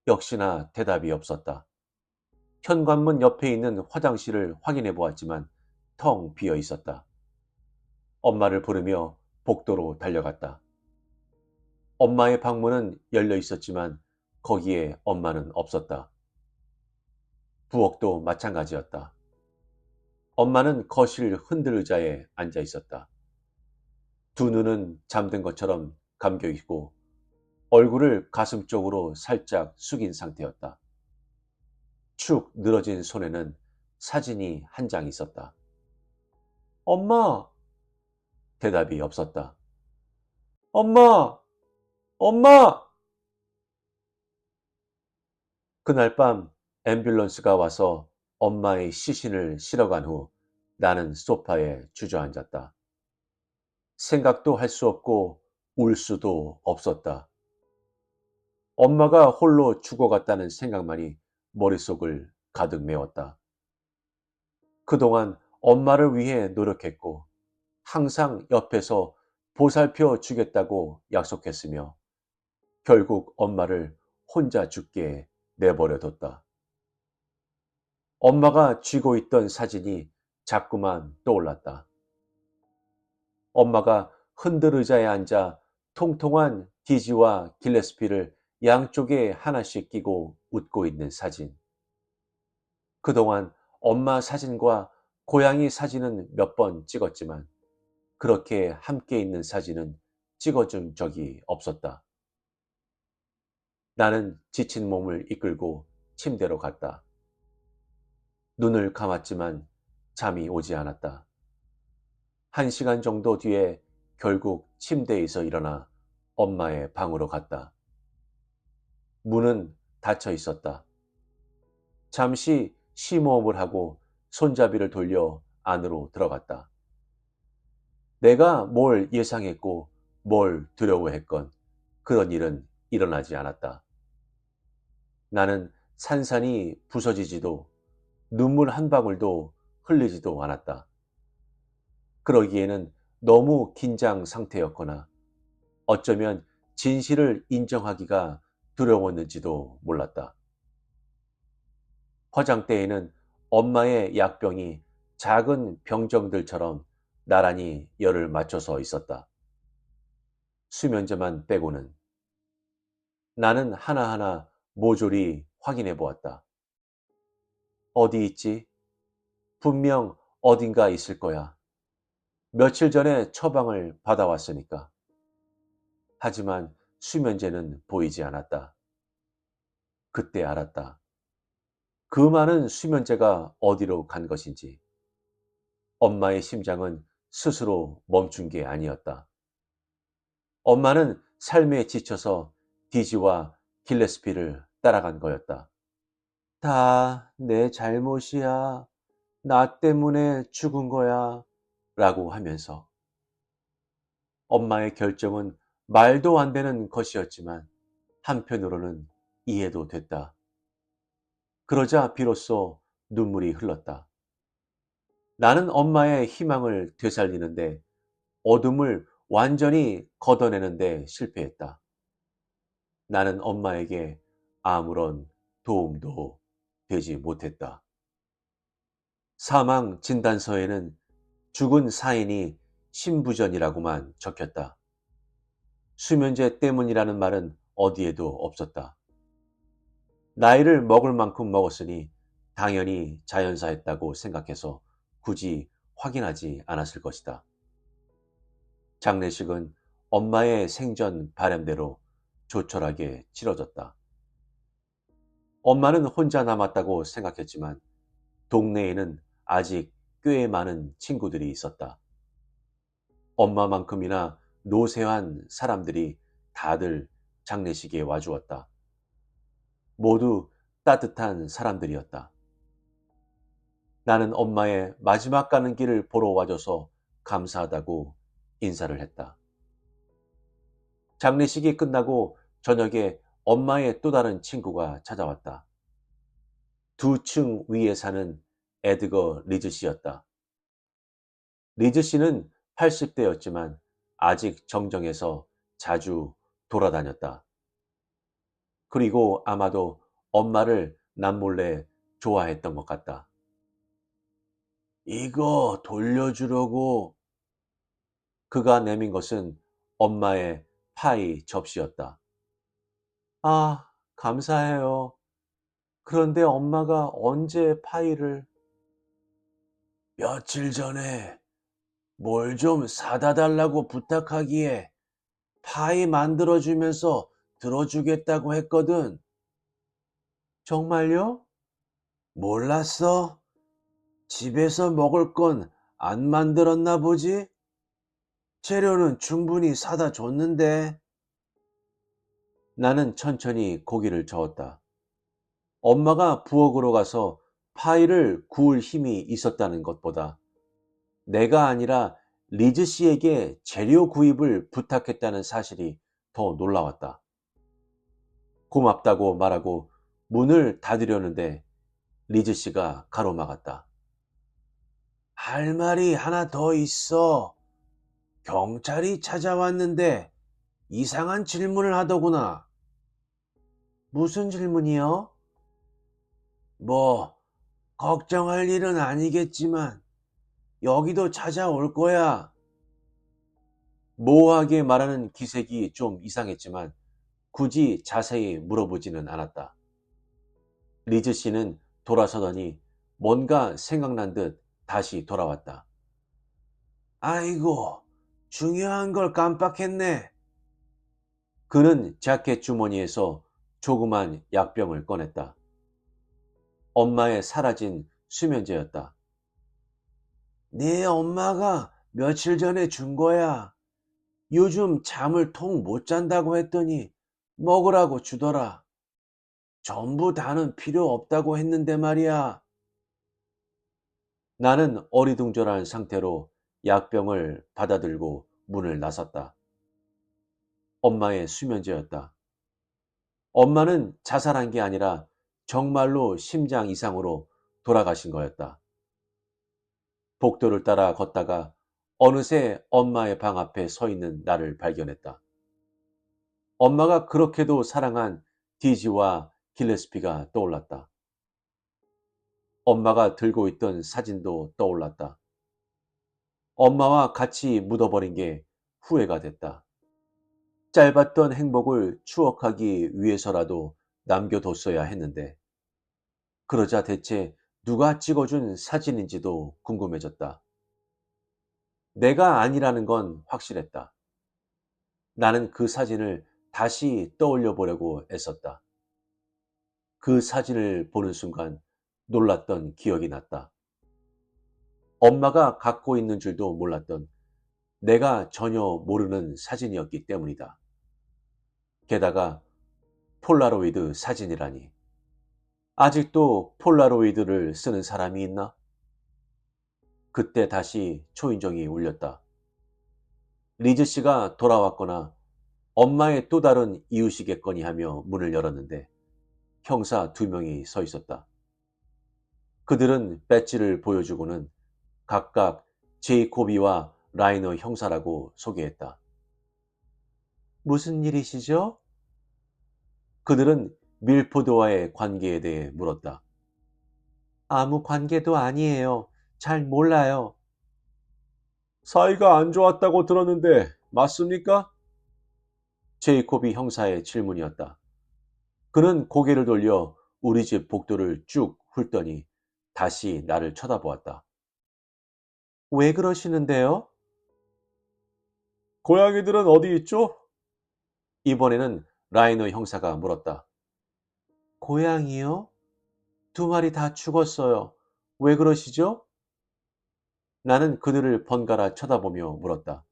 역시나 대답이 없었다. 현관문 옆에 있는 화장실을 확인해 보았지만 텅 비어 있었다. 엄마를 부르며 복도로 달려갔다. 엄마의 방문은 열려 있었지만 거기에 엄마는 없었다. 부엌도 마찬가지였다. 엄마는 거실 흔들 의자에 앉아 있었다. 두 눈은 잠든 것처럼 감겨 있고 얼굴을 가슴 쪽으로 살짝 숙인 상태였다. 축 늘어진 손에는 사진이 한 장 있었다. 엄마! 대답이 없었다. 엄마! 엄마! 그날 밤 앰뷸런스가 와서 엄마의 시신을 실어간 후 나는 소파에 주저앉았다. 생각도 할 수 없고 울 수도 없었다. 엄마가 홀로 죽어갔다는 생각만이 머릿속을 가득 메웠다. 그동안 엄마를 위해 노력했고 항상 옆에서 보살펴 주겠다고 약속했으며 결국 엄마를 혼자 죽게 내버려 뒀다. 엄마가 쥐고 있던 사진이 자꾸만 떠올랐다. 엄마가 흔들 의자에 앉아 통통한 디지와 길레스피를 양쪽에 하나씩 끼고 웃고 있는 사진. 그동안 엄마 사진과 고양이 사진은 몇 번 찍었지만 그렇게 함께 있는 사진은 찍어준 적이 없었다. 나는 지친 몸을 이끌고 침대로 갔다. 눈을 감았지만 잠이 오지 않았다. 1시간 정도 뒤에 결국 침대에서 일어나 엄마의 방으로 갔다. 문은 닫혀 있었다. 잠시 심호흡을 하고 손잡이를 돌려 안으로 들어갔다. 내가 뭘 예상했고 뭘 두려워했건 그런 일은 일어나지 않았다. 나는 산산이 부서지지도 눈물 한 방울도 흘리지도 않았다. 그러기에는 너무 긴장 상태였거나 어쩌면 진실을 인정하기가 두려웠는지도 몰랐다. 화장대에는 엄마의 약병이 작은 병정들처럼 나란히 열을 맞춰서 있었다. 수면제만 빼고는. 나는 하나하나 모조리 확인해 보았다. 어디 있지? 분명 어딘가 있을 거야. 며칠 전에 처방을 받아왔으니까. 하지만 수면제는 보이지 않았다. 그때 알았다. 그 많은 수면제가 어디로 간 것인지. 엄마의 심장은 스스로 멈춘 게 아니었다. 엄마는 삶에 지쳐서 디지와 길레스피를 따라간 거였다. 다 내 잘못이야. 나 때문에 죽은 거야. 라고 하면서 엄마의 결정은 말도 안 되는 것이었지만 한편으로는 이해도 됐다. 그러자 비로소 눈물이 흘렀다. 나는 엄마의 희망을 되살리는데 어둠을 완전히 걷어내는데 실패했다. 나는 엄마에게 아무런 도움도 되지 못했다. 사망 진단서에는 죽은 사인이 심부전이라고만 적혔다. 수면제 때문이라는 말은 어디에도 없었다. 나이를 먹을 만큼 먹었으니 당연히 자연사했다고 생각해서 굳이 확인하지 않았을 것이다. 장례식은 엄마의 생전 바람대로 조촐하게 치러졌다. 엄마는 혼자 남았다고 생각했지만 동네에는 아직 꽤 많은 친구들이 있었다. 엄마만큼이나 노쇠한 사람들이 다들 장례식에 와주었다. 모두 따뜻한 사람들이었다. 나는 엄마의 마지막 가는 길을 보러 와줘서 감사하다고 인사를 했다. 장례식이 끝나고 저녁에 엄마의 또 다른 친구가 찾아왔다. 두 층 위에 사는 에드거 리즈 씨였다. 리즈 씨는 80대였지만 아직 정정해서 자주 돌아다녔다. 그리고 아마도 엄마를 남몰래 좋아했던 것 같다. 이거 돌려주려고. 그가 내민 것은 엄마의 파이 접시였다. 아, 감사해요. 그런데 엄마가 언제 파이를... 며칠 전에 뭘 좀 사다 달라고 부탁하기에 파이 만들어주면서 들어주겠다고 했거든. 정말요? 몰랐어? 집에서 먹을 건 안 만들었나 보지? 재료는 충분히 사다 줬는데. 나는 천천히 고기를 저었다. 엄마가 부엌으로 가서 파이를 구울 힘이 있었다는 것보다 내가 아니라 리즈 씨에게 재료 구입을 부탁했다는 사실이 더 놀라웠다. 고맙다고 말하고 문을 닫으려는데 리즈 씨가 가로막았다. 할 말이 하나 더 있어. 경찰이 찾아왔는데 이상한 질문을 하더구나. 무슨 질문이요? 뭐, 걱정할 일은 아니겠지만 여기도 찾아올 거야. 모호하게 말하는 기색이 좀 이상했지만 굳이 자세히 물어보지는 않았다. 리즈 씨는 돌아서더니 뭔가 생각난 듯 다시 돌아왔다. 아이고, 중요한 걸 깜빡했네. 그는 자켓 주머니에서 조그만 약병을 꺼냈다. 엄마의 사라진 수면제였다. 네 엄마가 며칠 전에 준 거야. 요즘 잠을 통 못 잔다고 했더니 먹으라고 주더라. 전부 다는 필요 없다고 했는데 말이야. 나는 어리둥절한 상태로 약병을 받아들고 문을 나섰다. 엄마의 수면제였다. 엄마는 자살한 게 아니라 정말로 심장 이상으로 돌아가신 거였다. 복도를 따라 걷다가 어느새 엄마의 방 앞에 서 있는 나를 발견했다. 엄마가 그렇게도 사랑한 디지와 길레스피가 떠올랐다. 엄마가 들고 있던 사진도 떠올랐다. 엄마와 같이 묻어버린 게 후회가 됐다. 짧았던 행복을 추억하기 위해서라도 남겨뒀어야 했는데, 그러자 대체 누가 찍어준 사진인지도 궁금해졌다. 내가 아니라는 건 확실했다. 나는 그 사진을 다시 떠올려 보려고 애썼다. 그 사진을 보는 순간 놀랐던 기억이 났다. 엄마가 갖고 있는 줄도 몰랐던 내가 전혀 모르는 사진이었기 때문이다. 게다가 폴라로이드 사진이라니. 아직도 폴라로이드를 쓰는 사람이 있나? 그때 다시 초인종이 울렸다. 리즈 씨가 돌아왔거나 엄마의 또 다른 이유시겠거니 하며 문을 열었는데 형사 두 명이 서 있었다. 그들은 배지를 보여주고는 각각 제이코비와 라이너 형사라고 소개했다. 무슨 일이시죠? 그들은 밀포드와의 관계에 대해 물었다. 아무 관계도 아니에요. 잘 몰라요. 사이가 안 좋았다고 들었는데 맞습니까? 제이코비 형사의 질문이었다. 그는 고개를 돌려 우리 집 복도를 쭉 훑더니 다시 나를 쳐다보았다. 왜 그러시는데요? 고양이들은 어디 있죠? 이번에는 라이너 형사가 물었다. 고양이요? 두 마리 다 죽었어요. 왜 그러시죠? 나는 그들을 번갈아 쳐다보며 물었다.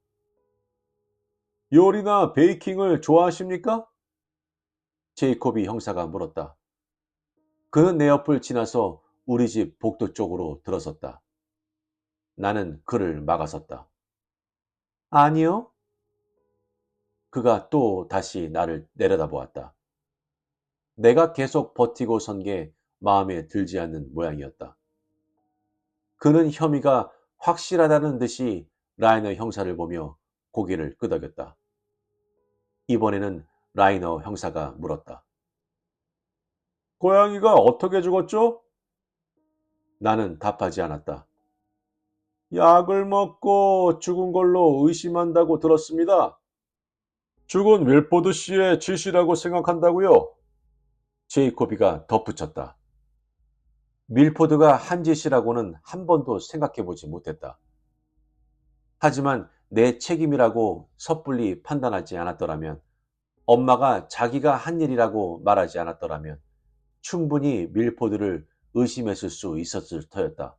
요리나 베이킹을 좋아하십니까? 제이콥이 형사가 물었다. 그는 내 옆을 지나서 우리 집 복도 쪽으로 들어섰다. 나는 그를 막아섰다. 아니요. 그가 또 다시 나를 내려다보았다. 내가 계속 버티고 선 게 마음에 들지 않는 모양이었다. 그는 혐의가 확실하다는 듯이 라이너 형사를 보며 고개를 끄덕였다. 이번에는 라이너 형사가 물었다. 고양이가 어떻게 죽었죠? 나는 답하지 않았다. 약을 먹고 죽은 걸로 의심한다고 들었습니다. 죽은 윌포드 씨의 짓이라고 생각한다고요? 제이코비가 덧붙였다. 밀포드가 한 짓이라고는 한 번도 생각해보지 못했다. 하지만 내 책임이라고 섣불리 판단하지 않았더라면, 엄마가 자기가 한 일이라고 말하지 않았더라면 충분히 밀포드를 의심했을 수 있었을 터였다.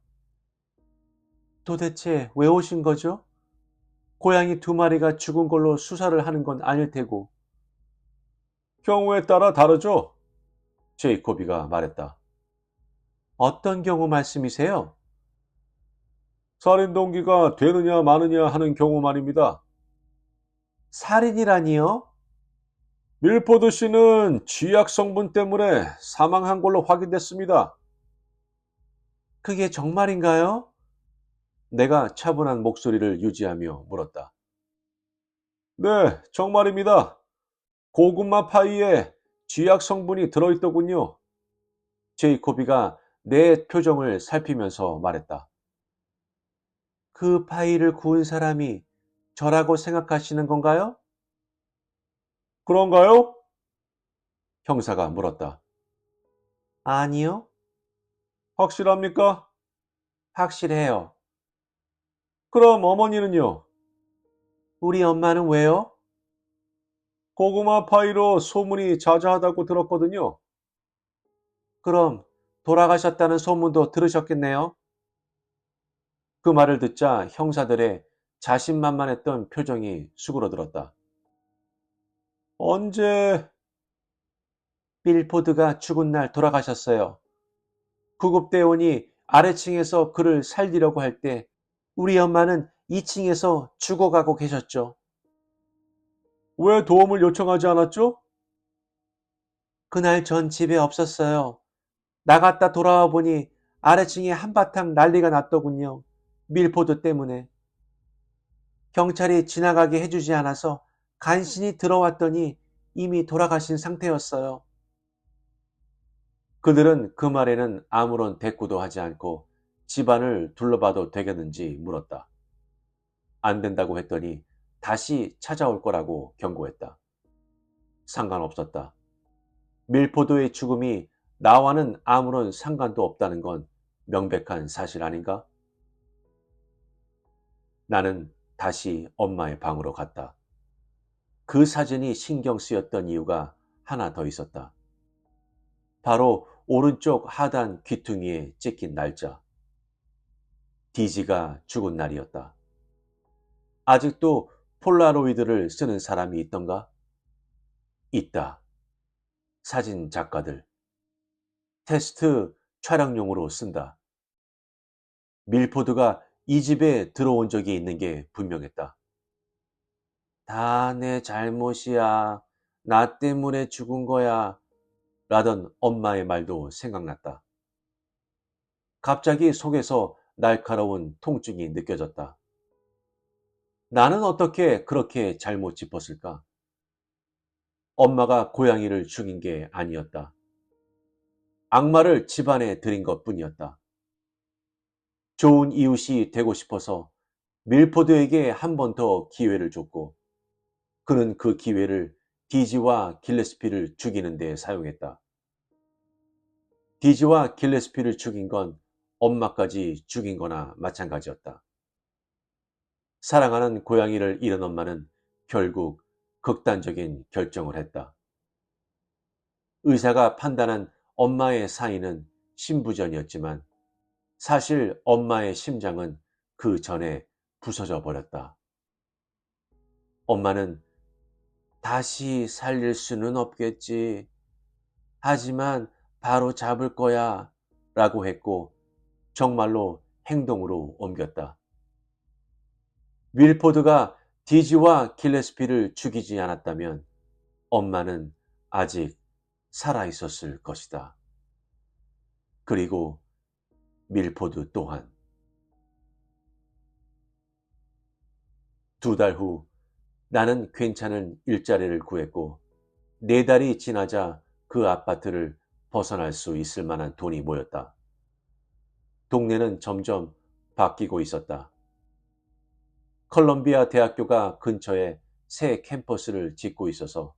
도대체 왜 오신 거죠? 고양이 2마리가 죽은 걸로 수사를 하는 건 아닐 테고. 경우에 따라 다르죠? 제이코비가 말했다. 어떤 경우 말씀이세요? 살인 동기가 되느냐 마느냐 하는 경우 말입니다. 살인이라니요? 밀포드 씨는 쥐약 성분 때문에 사망한 걸로 확인됐습니다. 그게 정말인가요? 내가 차분한 목소리를 유지하며 물었다. 네, 정말입니다. 고구마 파이에 쥐약 성분이 들어있더군요. 제이코비가 내 표정을 살피면서 말했다. 그 파이를 구운 사람이 저라고 생각하시는 건가요? 그런가요? 형사가 물었다. 아니요. 확실합니까? 확실해요. 그럼 어머니는요? 우리 엄마는 왜요? 고구마 파이로 소문이 자자하다고 들었거든요. 그럼 돌아가셨다는 소문도 들으셨겠네요? 그 말을 듣자 형사들의 자신만만했던 표정이 수그러들었다. 언제? 밀포드가 죽은 날 돌아가셨어요. 구급대원이 아래층에서 그를 살리려고 할 때 우리 엄마는 2층에서 죽어가고 계셨죠. 왜 도움을 요청하지 않았죠? 그날 전 집에 없었어요. 나갔다 돌아와 보니 아래층에 한바탕 난리가 났더군요. 밀포드 때문에. 경찰이 지나가게 해주지 않아서 간신히 들어왔더니 이미 돌아가신 상태였어요. 그들은 그 말에는 아무런 대꾸도 하지 않고 집안을 둘러봐도 되겠는지 물었다. 안 된다고 했더니 다시 찾아올 거라고 경고했다. 상관없었다. 밀포드의 죽음이 나와는 아무런 상관도 없다는 건 명백한 사실 아닌가? 나는 다시 엄마의 방으로 갔다. 그 사진이 신경 쓰였던 이유가 하나 더 있었다. 바로 오른쪽 하단 귀퉁이에 찍힌 날짜. 디지가 죽은 날이었다. 아직도 폴라로이드를 쓰는 사람이 있던가? 있다. 사진 작가들. 테스트 촬영용으로 쓴다. 밀포드가 이 집에 들어온 적이 있는 게 분명했다. 다 내 잘못이야. 나 때문에 죽은 거야. 라던 엄마의 말도 생각났다. 갑자기 속에서 날카로운 통증이 느껴졌다. 나는 어떻게 그렇게 잘못 짚었을까? 엄마가 고양이를 죽인 게 아니었다. 악마를 집안에 들인 것 뿐이었다. 좋은 이웃이 되고 싶어서 밀포드에게 한 번 더 기회를 줬고, 그는 그 기회를 디지와 길레스피를 죽이는 데 사용했다. 디지와 길레스피를 죽인 건 엄마까지 죽인 거나 마찬가지였다. 사랑하는 고양이를 잃은 엄마는 결국 극단적인 결정을 했다. 의사가 판단한 엄마의 사인은 심부전이었지만 사실 엄마의 심장은 그 전에 부서져 버렸다. 엄마는 다시 살릴 수는 없겠지. 하지만 바로 잡을 거야. 라고 했고 정말로 행동으로 옮겼다. 윌포드가 디지와 길레스피를 죽이지 않았다면 엄마는 아직 살아있었을 것이다. 그리고 밀포드 또한. 2달 후 나는 괜찮은 일자리를 구했고 4달이 지나자 그 아파트를 벗어날 수 있을 만한 돈이 모였다. 동네는 점점 바뀌고 있었다. 컬럼비아 대학교가 근처에 새 캠퍼스를 짓고 있어서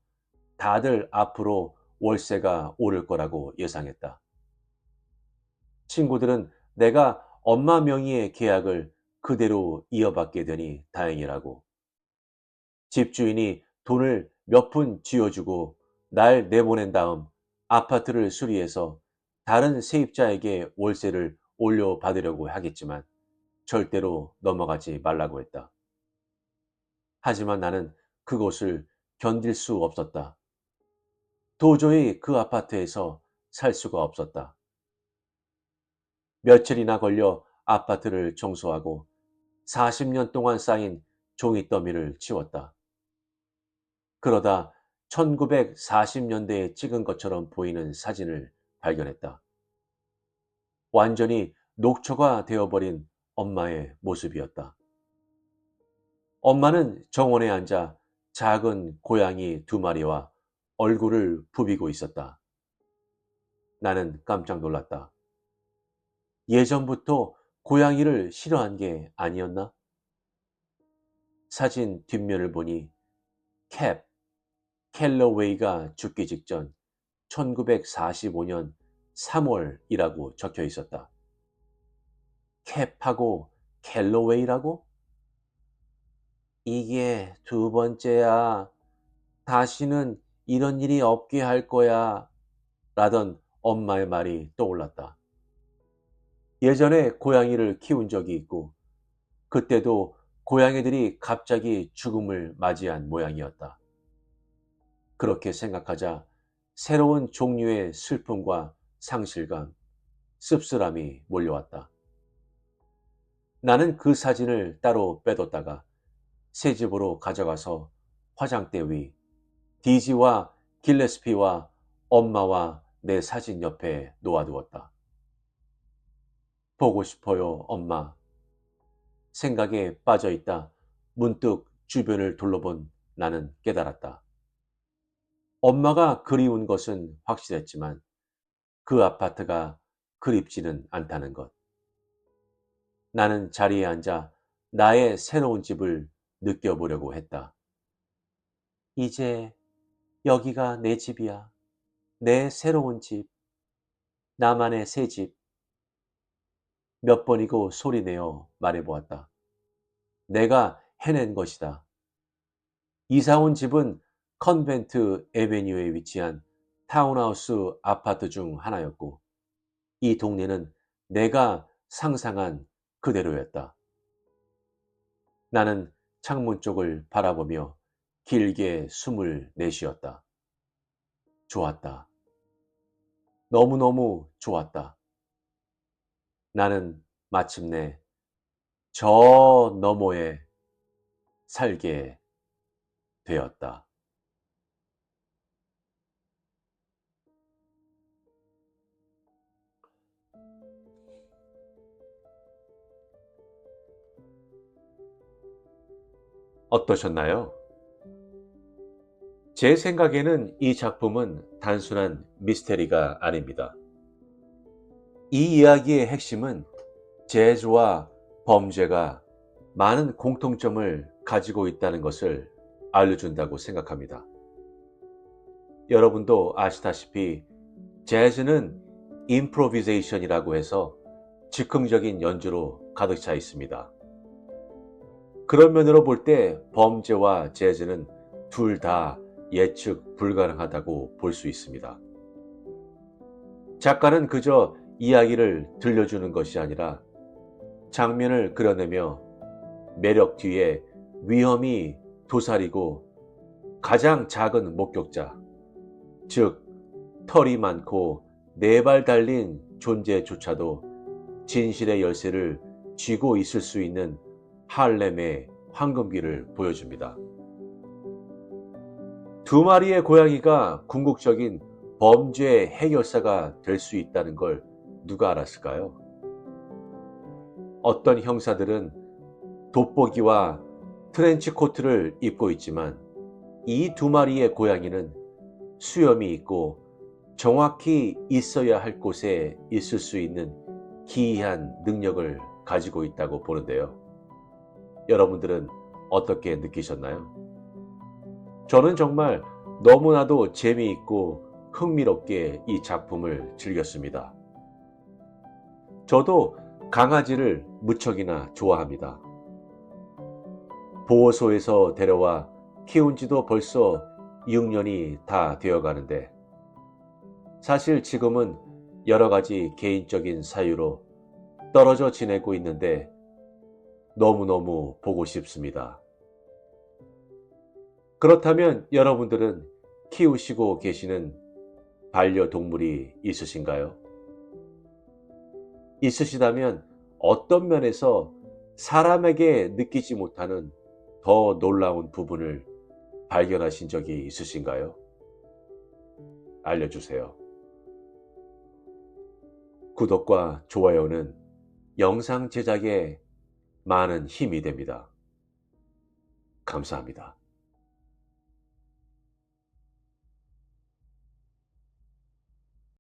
다들 앞으로 월세가 오를 거라고 예상했다. 친구들은 내가 엄마 명의의 계약을 그대로 이어받게 되니 다행이라고. 집주인이 돈을 몇 푼 쥐어주고 날 내보낸 다음 아파트를 수리해서 다른 세입자에게 월세를 올려받으려고 하겠지만 절대로 넘어가지 말라고 했다. 하지만 나는 그곳을 견딜 수 없었다. 도저히 그 아파트에서 살 수가 없었다. 며칠이나 걸려 아파트를 청소하고 40년 동안 쌓인 종이더미를 치웠다. 그러다 1940년대에 찍은 것처럼 보이는 사진을 발견했다. 완전히 녹초가 되어버린 엄마의 모습이었다. 엄마는 정원에 앉아 작은 고양이 2마리와 얼굴을 부비고 있었다. 나는 깜짝 놀랐다. 예전부터 고양이를 싫어한 게 아니었나? 사진 뒷면을 보니 캘러웨이가 죽기 직전 1945년 3월이라고 적혀 있었다. 캡하고 캘러웨이라고? 이게 2번째야. 다시는 이런 일이 없게 할 거야. 라던 엄마의 말이 떠올랐다. 예전에 고양이를 키운 적이 있고 그때도 고양이들이 갑자기 죽음을 맞이한 모양이었다. 그렇게 생각하자 새로운 종류의 슬픔과 상실감, 씁쓸함이 몰려왔다. 나는 그 사진을 따로 빼뒀다가 새 집으로 가져가서 화장대 위 디지와 길레스피와 엄마와 내 사진 옆에 놓아두었다. 보고 싶어요, 엄마. 생각에 빠져있다 문득 주변을 둘러본 나는 깨달았다. 엄마가 그리운 것은 확실했지만 그 아파트가 그립지는 않다는 것. 나는 자리에 앉아 나의 새로운 집을 느껴보려고 했다. 이제 여기가 내 집이야. 내 새로운 집. 나만의 새 집. 몇 번이고 소리내어 말해보았다. 내가 해낸 것이다. 이사 온 집은 컨벤트 에베뉴에 위치한 타운하우스 아파트 중 하나였고 이 동네는 내가 상상한 그대로였다. 나는 창문 쪽을 바라보며 길게 숨을 내쉬었다. 좋았다. 너무너무 좋았다. 나는 마침내 저 너머에 살게 되었다. 어떠셨나요? 제 생각에는 이 작품은 단순한 미스테리가 아닙니다. 이 이야기의 핵심은 재즈와 범죄가 많은 공통점을 가지고 있다는 것을 알려준다고 생각합니다. 여러분도 아시다시피 재즈는 임프로비제이션이라고 해서 즉흥적인 연주로 가득 차 있습니다. 그런 면으로 볼 때 범죄와 재즈는 둘 다 예측 불가능하다고 볼 수 있습니다. 작가는 그저 이야기를 들려주는 것이 아니라 장면을 그려내며 매력 뒤에 위험이 도사리고 가장 작은 목격자, 즉 털이 많고 4발 달린 존재조차도 진실의 열쇠를 쥐고 있을 수 있는 할렘의 황금기를 보여줍니다. 2마리의 고양이가 궁극적인 범죄의 해결사가 될 수 있다는 걸 누가 알았을까요? 어떤 형사들은 돋보기와 트렌치 코트를 입고 있지만 이 두 마리의 고양이는 수염이 있고 정확히 있어야 할 곳에 있을 수 있는 기이한 능력을 가지고 있다고 보는데요. 여러분들은 어떻게 느끼셨나요? 저는 정말 너무나도 재미있고 흥미롭게 이 작품을 즐겼습니다. 저도 강아지를 무척이나 좋아합니다. 보호소에서 데려와 키운 지도 벌써 6년이 다 되어 가는데 사실 지금은 여러 가지 개인적인 사유로 떨어져 지내고 있는데 너무너무 보고 싶습니다. 그렇다면 여러분들은 키우시고 계시는 반려동물이 있으신가요? 있으시다면 어떤 면에서 사람에게 느끼지 못하는 더 놀라운 부분을 발견하신 적이 있으신가요? 알려주세요. 구독과 좋아요는 영상 제작에 많은 힘이 됩니다. 감사합니다.